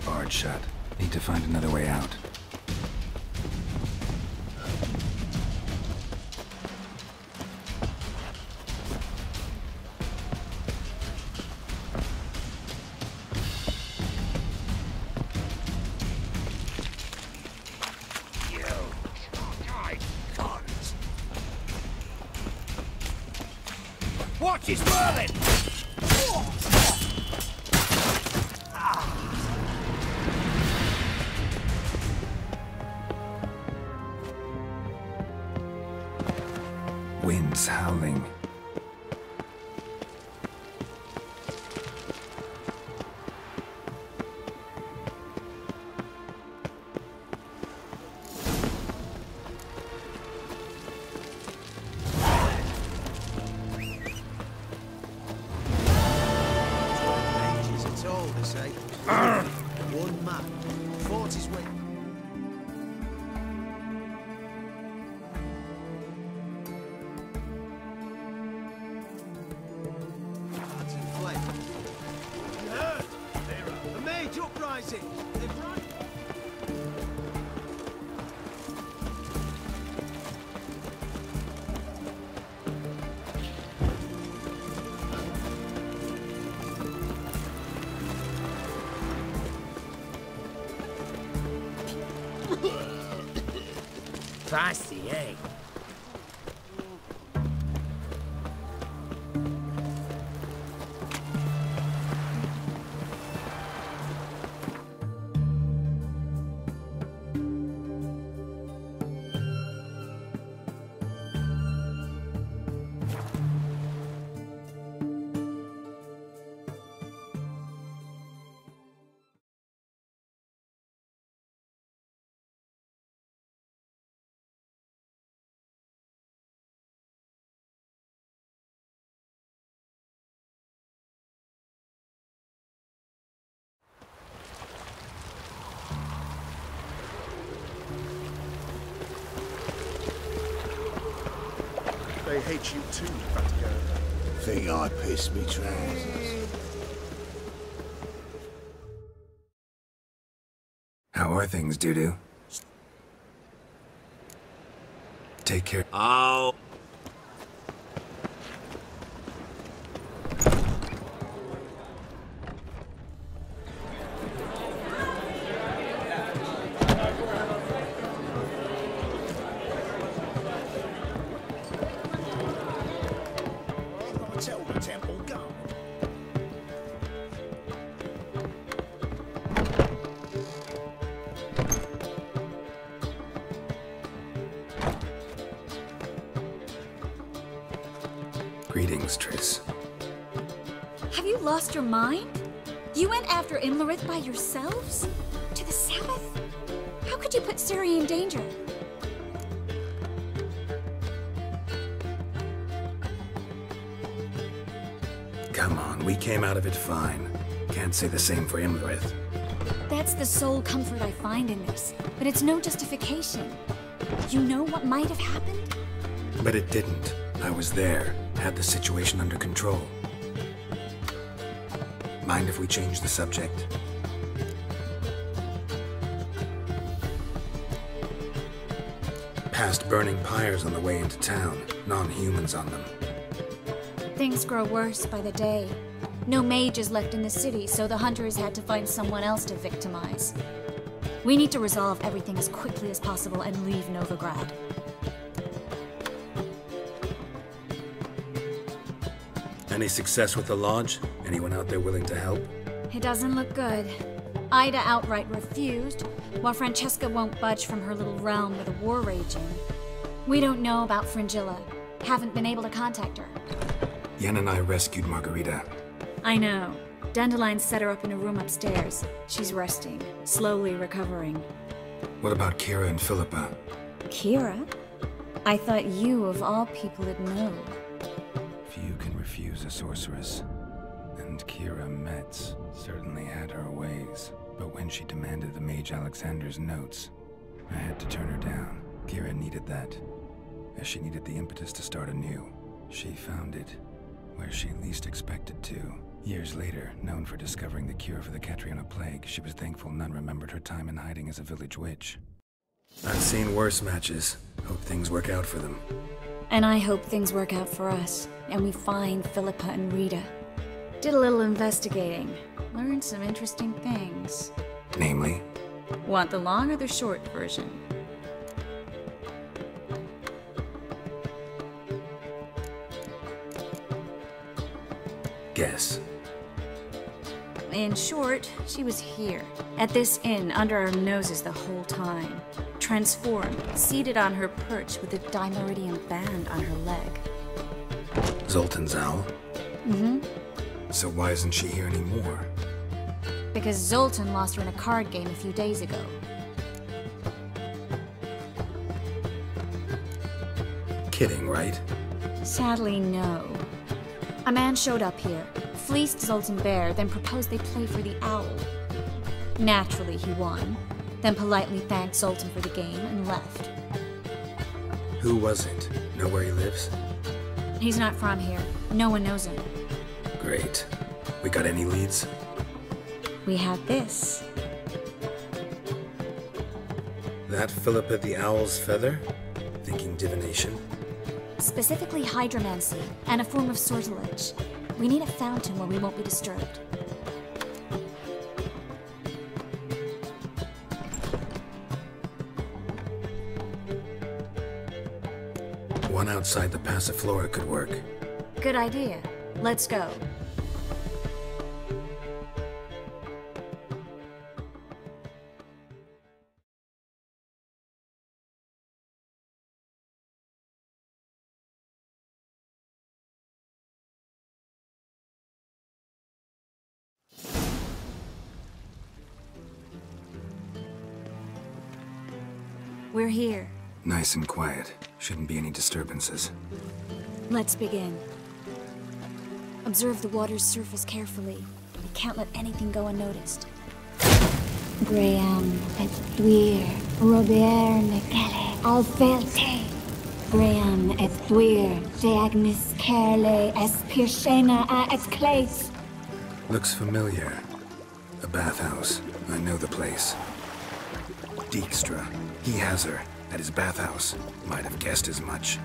barred shut. Need to find another way out. Watch his whirling! Wind's howling. One man fought his way. You heard? A mage uprising. They've run. Feisty, eh? They hate you too, Fatigo. Think I pissed me trousers. How are things, Dudu? Take care. Oh. Tell the temple guard. Greetings, Triss. Have you lost your mind? You went after Imlerith by yourselves? To the Sabbath? How could you put Ciri in danger? Come on, we came out of it fine. Can't say the same for Imlerith. That's the sole comfort I find in this, but it's no justification. You know what might have happened? But it didn't. I was there, had the situation under control. Mind if we change the subject? Past burning pyres on the way into town, non-humans on them. Things grow worse by the day. No mages left in the city, so the hunters had to find someone else to victimize. We need to resolve everything as quickly as possible and leave Novigrad. Any success with the lodge? Anyone out there willing to help? It doesn't look good. Ida outright refused, while Francesca won't budge from her little realm with a war raging. We don't know about Fringilla. Haven't been able to contact her. Yen and I rescued Margarita. I know. Dandelion set her up in a room upstairs. She's resting, slowly recovering. What about Kira and Philippa? Kira? I thought you, of all people, would know. Few can refuse a sorceress. And Kira Metz certainly had her ways. But when she demanded the Mage Alexander's notes, I had to turn her down. Kira needed that, as she needed the impetus to start anew. She found it where she least expected to. Years later, known for discovering the cure for the Catriona plague, she was thankful none remembered her time in hiding as a village witch. I've seen worse matches. Hope things work out for them. And I hope things work out for us, and we find Philippa and Rita. Did a little investigating. Learned some interesting things. Namely? Want the long or the short version? Guess. In short, she was here, at this inn, under our noses the whole time. Transformed, seated on her perch with a dimeridium band on her leg. Zoltan's owl? Mm-hmm. So why isn't she here anymore? Because Zoltan lost her in a card game a few days ago. Kidding, right? Sadly, no. A man showed up here, fleeced Zoltan bare, then proposed they play for the owl. Naturally, he won, then politely thanked Zoltan for the game and left. Who was it? Know where he lives? He's not from here. No one knows him. Great. We got any leads? We have this. That Philippa the Owl's feather? Thinking divination? Specifically hydromancy, and a form of sortilege. We need a fountain where we won't be disturbed. One outside the Passiflora could work. Good idea. Let's go. We're here. Nice and quiet. Shouldn't be any disturbances. Let's begin. Observe the water's surface carefully. We can't let anything go unnoticed. Graham et thuir, Robert Mekele, Alfelte. Graham et thuir, de agnis kerle, es pirshena a et clays. Looks familiar. A bathhouse. I know the place. Dijkstra. He has her. At his bathhouse. Might have guessed as much.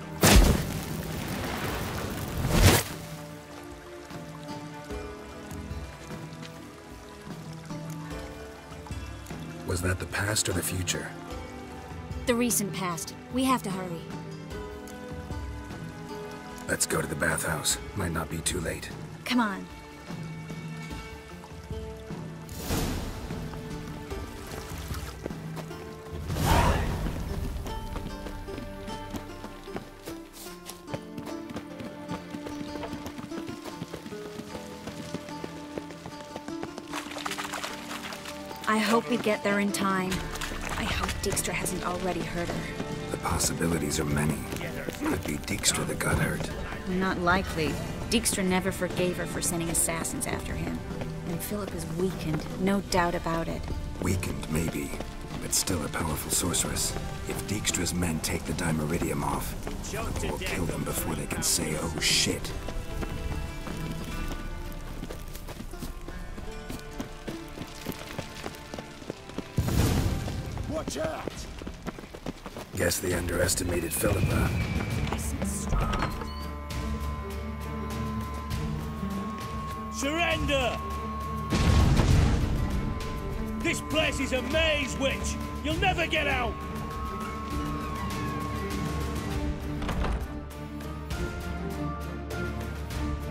Was that the past or the future? The recent past. We have to hurry. Let's go to the bathhouse. Might not be too late. Come on. I hope we get there in time. I hope Dijkstra hasn't already hurt her. The possibilities are many. Could be Dijkstra that got hurt. Not likely. Dijkstra never forgave her for sending assassins after him. And Philip is weakened, no doubt about it. Weakened, maybe, but still a powerful sorceress. If Dijkstra's men take the dimeridium off, Philip will kill them before they can say, oh shit. Watch out! Guess they underestimated Philippa. Surrender! This place is a maze, witch! You'll never get out!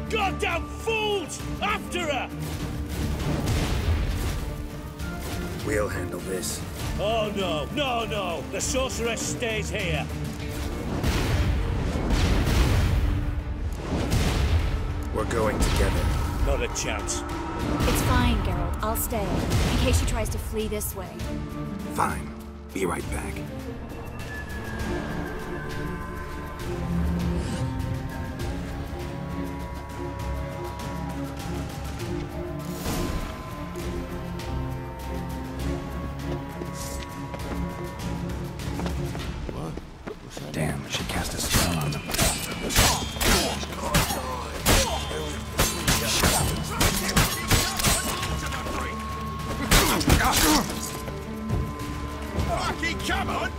Goddamn fools! After her! We'll handle this. Oh no, no, no! The sorceress stays here! We're going together. Not a chance. It's fine, Geralt. I'll stay, in case she tries to flee this way. Fine. Be right back. Damn, she cast a spell on them. Fucking come on!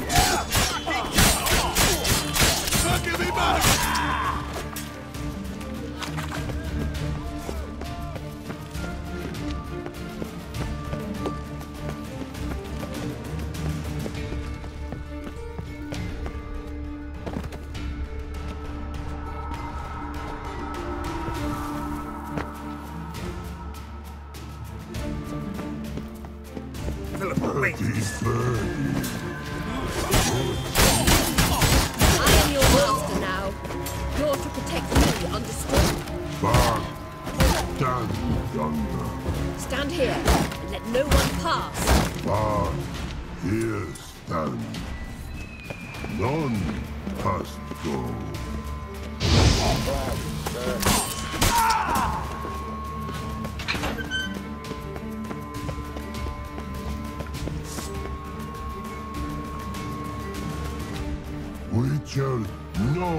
Fucking come on! Fucking me back! I am your master now. You're to protect me, understood? Bad. Stand yonder. Stand here and let no one pass. Bad. Here stand. None must go. We shall no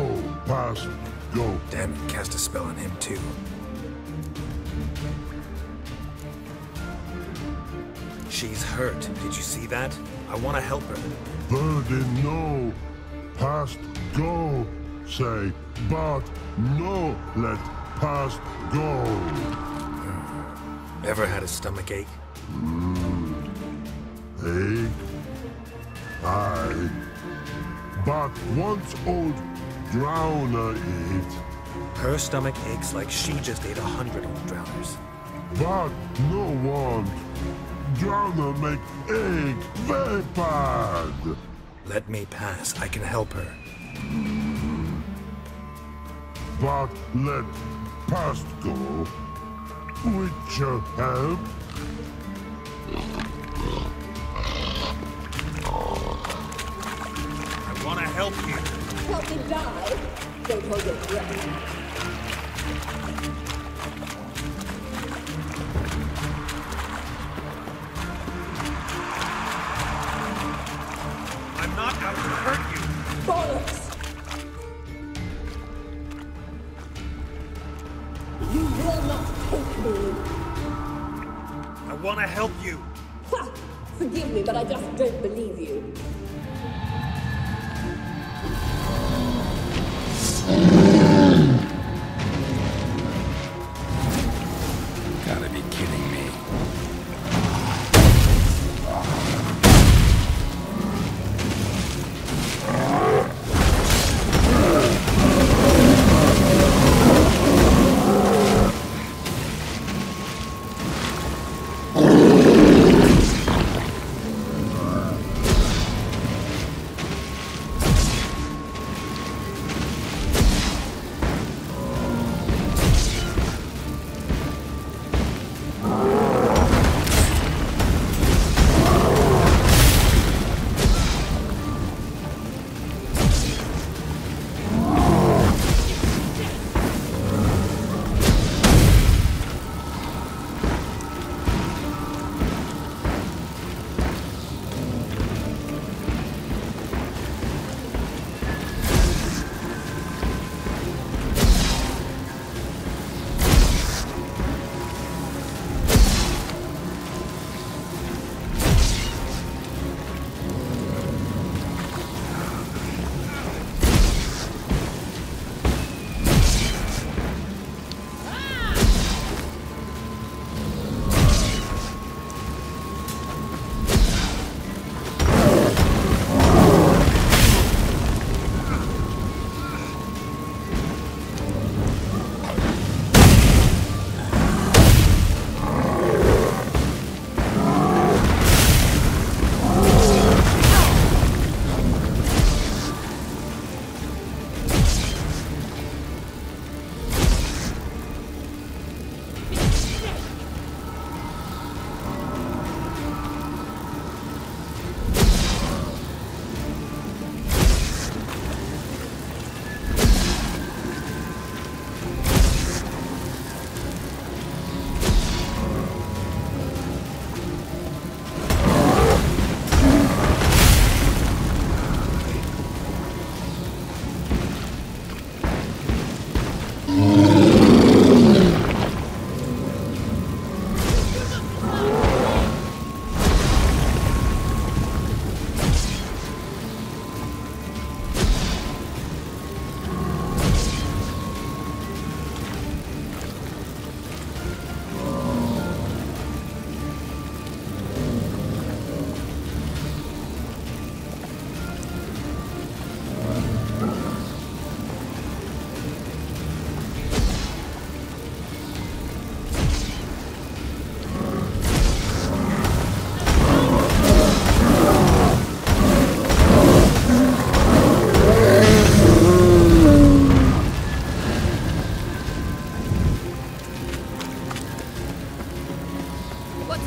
pass go. Damn it, cast a spell on him too. She's hurt. Did you see that? I want to help her. Burden no past go. Say, but no let past go. Ever had a stomach ache? Ache? Aye. But once old drowner eat. Her stomach aches like she just ate 100 old drowners. But no want. Drowner make egg very bad. Let me pass. I can help her. But let past go. Which help? I want to help you. Help me die. Don't hold your breath. I'm not out to hurt you. Bollocks! You will not take me. I want to help you. Ha! Forgive me, but I just don't believe you. Gotta be kidding me.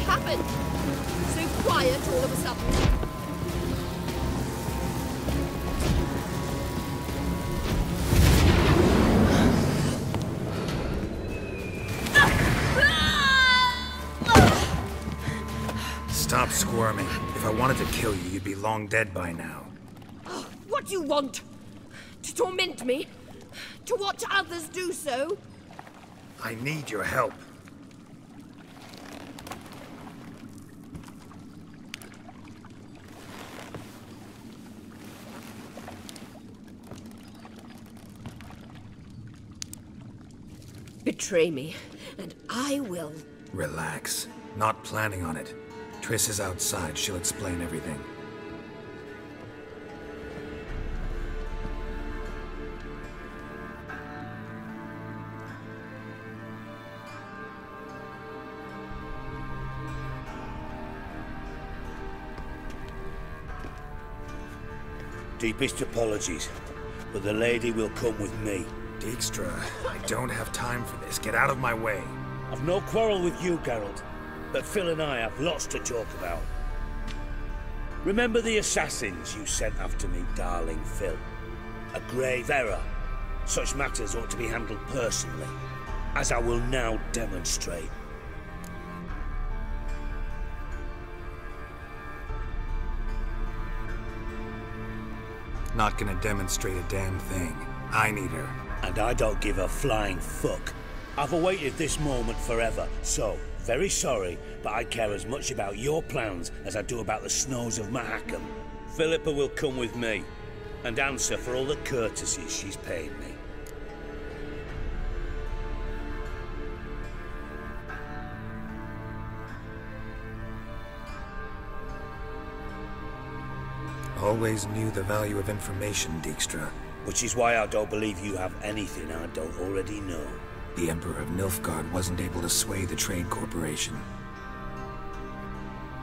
happened? So quiet all of a sudden. Stop squirming. If I wanted to kill you, you'd be long dead by now. What do you want? To torment me? To watch others do so? I need your help. Betray me, and I will. Relax. Not planning on it. Triss is outside. She'll explain everything. Deepest apologies, but the lady will come with me. Dijkstra, I don't have time for this. Get out of my way. I've no quarrel with you, Geralt, but Phil and I have lots to talk about. Remember the assassins you sent after me, darling Phil? A grave error. Such matters ought to be handled personally, as I will now demonstrate. Not gonna demonstrate a damn thing. I need her. And I don't give a flying fuck. I've awaited this moment forever, so, very sorry, but I care as much about your plans as I do about the snows of Mahakam. Philippa will come with me, and answer for all the courtesies she's paid me. Always knew the value of information, Dijkstra. Which is why I don't believe you have anything I don't already know. The Emperor of Nilfgaard wasn't able to sway the Trade Corporation.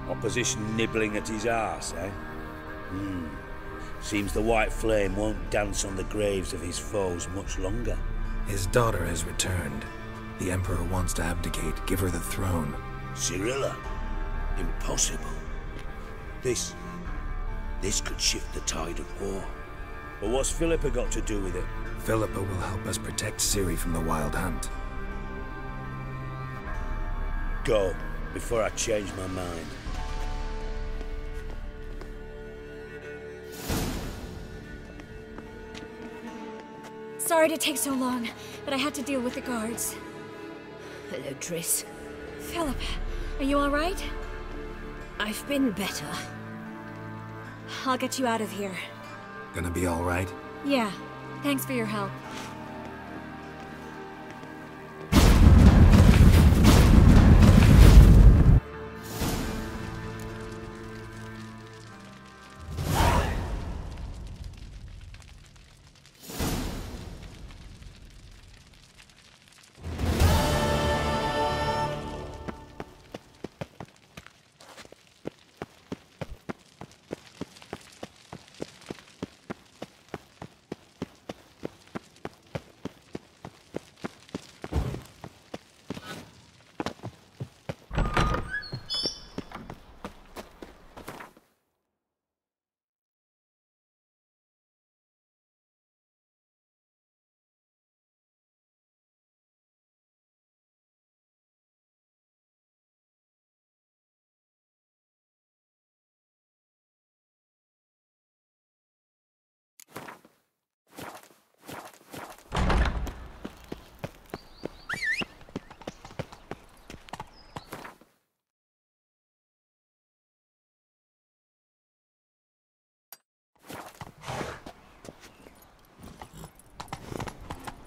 Opposition nibbling at his arse, eh? Seems the White Flame won't dance on the graves of his foes much longer. His daughter has returned. The Emperor wants to abdicate, give her the throne. Cirilla? Impossible. This could shift the tide of war. But what's Philippa got to do with it? Philippa will help us protect Ciri from the Wild Hunt. Go, before I change my mind. Sorry to take so long, but I had to deal with the guards. Hello, Triss. Philip, are you all right? I've been better. I'll get you out of here. Gonna be all right? Yeah. Thanks for your help.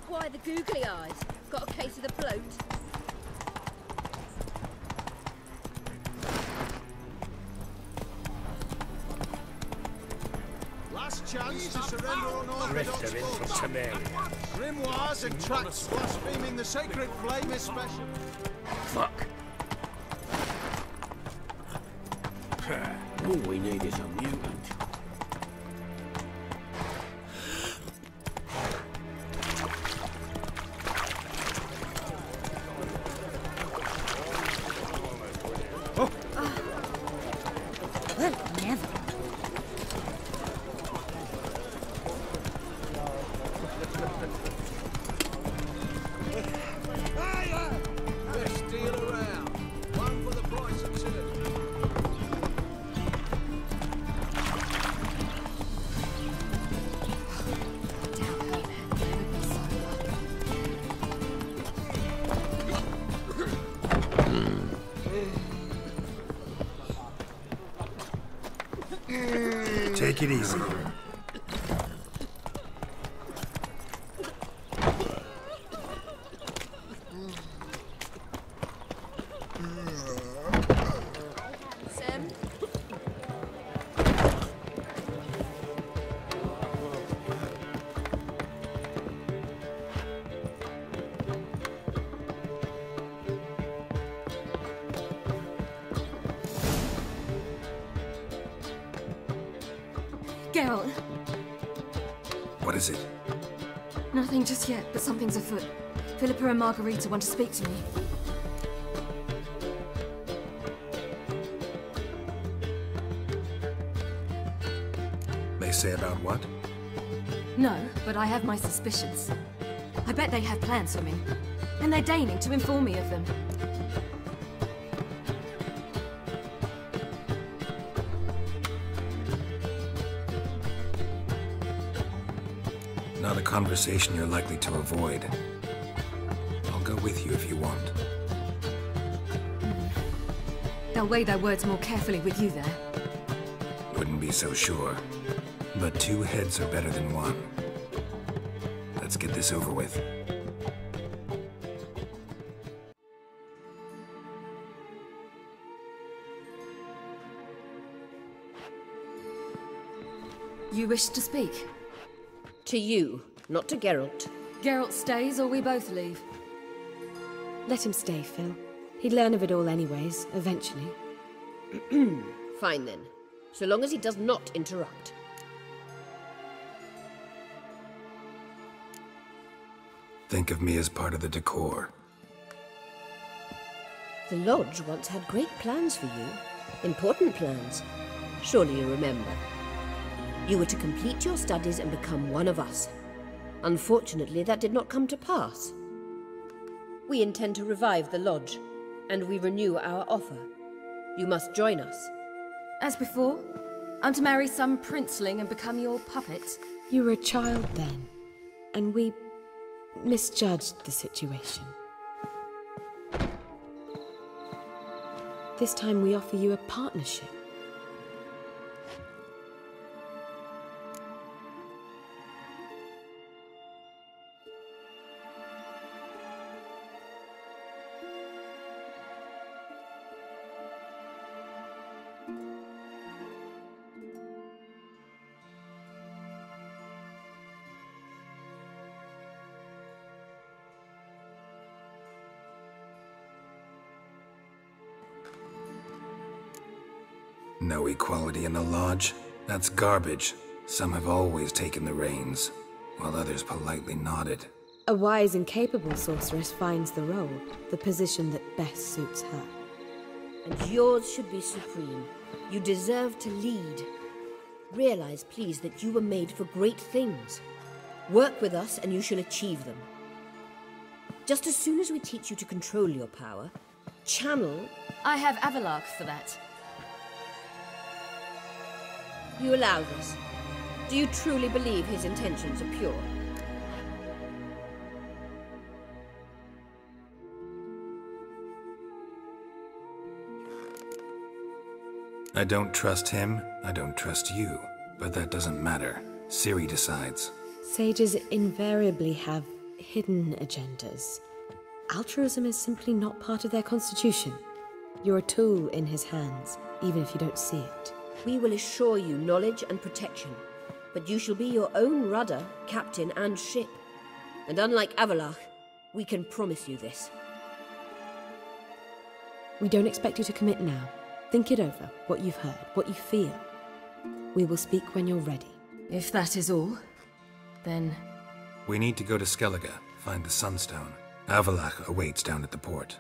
Why the googly eyes? Got a case of the bloat? Last chance to surrender unorthodox Drifter in from foes. Temeria. Grimoires and tracts blaspheming the sacred flame especially. Fuck. All we need is a mutant. Take it easy. Geralt. What is it? Nothing just yet, but something's afoot. Philippa and Margarita want to speak to me. They say about what? No, but I have my suspicions. I bet they have plans for me, and they're deigning to inform me of them. Not a conversation you're likely to avoid. I'll go with you if you want. They'll weigh their words more carefully with you there. Wouldn't be so sure. But two heads are better than one. Let's get this over with. You wish to speak? To you, not to Geralt. Geralt stays or we both leave? Let him stay, Phil. He'd learn of it all anyways, eventually. Fine then. So long as he does not interrupt. Think of me as part of the decor. The Lodge once had great plans for you. Important plans. Surely you remember. You were to complete your studies and become one of us. Unfortunately, that did not come to pass. We intend to revive the Lodge, and we renew our offer. You must join us. As before? I'm to marry some princeling and become your puppet? You were a child then, and we misjudged the situation. This time we offer you a partnership. No equality in the Lodge? That's garbage. Some have always taken the reins, while others politely nodded. A wise and capable sorceress finds the role, the position that best suits her. And yours should be supreme. You deserve to lead. Realize, please, that you were made for great things. Work with us and you shall achieve them. Just as soon as we teach you to control your power, channel... I have Avalark for that. You allow this? Do you truly believe his intentions are pure? I don't trust him, I don't trust you. But that doesn't matter. Ciri decides. Sages invariably have hidden agendas. Altruism is simply not part of their constitution. You're a tool in his hands, even if you don't see it. We will assure you knowledge and protection, but you shall be your own rudder, captain, and ship. And unlike Avalark, we can promise you this. We don't expect you to commit now. Think it over, what you've heard, what you feel. We will speak when you're ready. If that is all, then... We need to go to Skellige, find the Sunstone. Avalark awaits down at the port.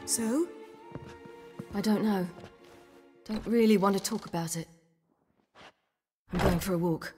So? I don't know. Don't really want to talk about it. I'm going for a walk.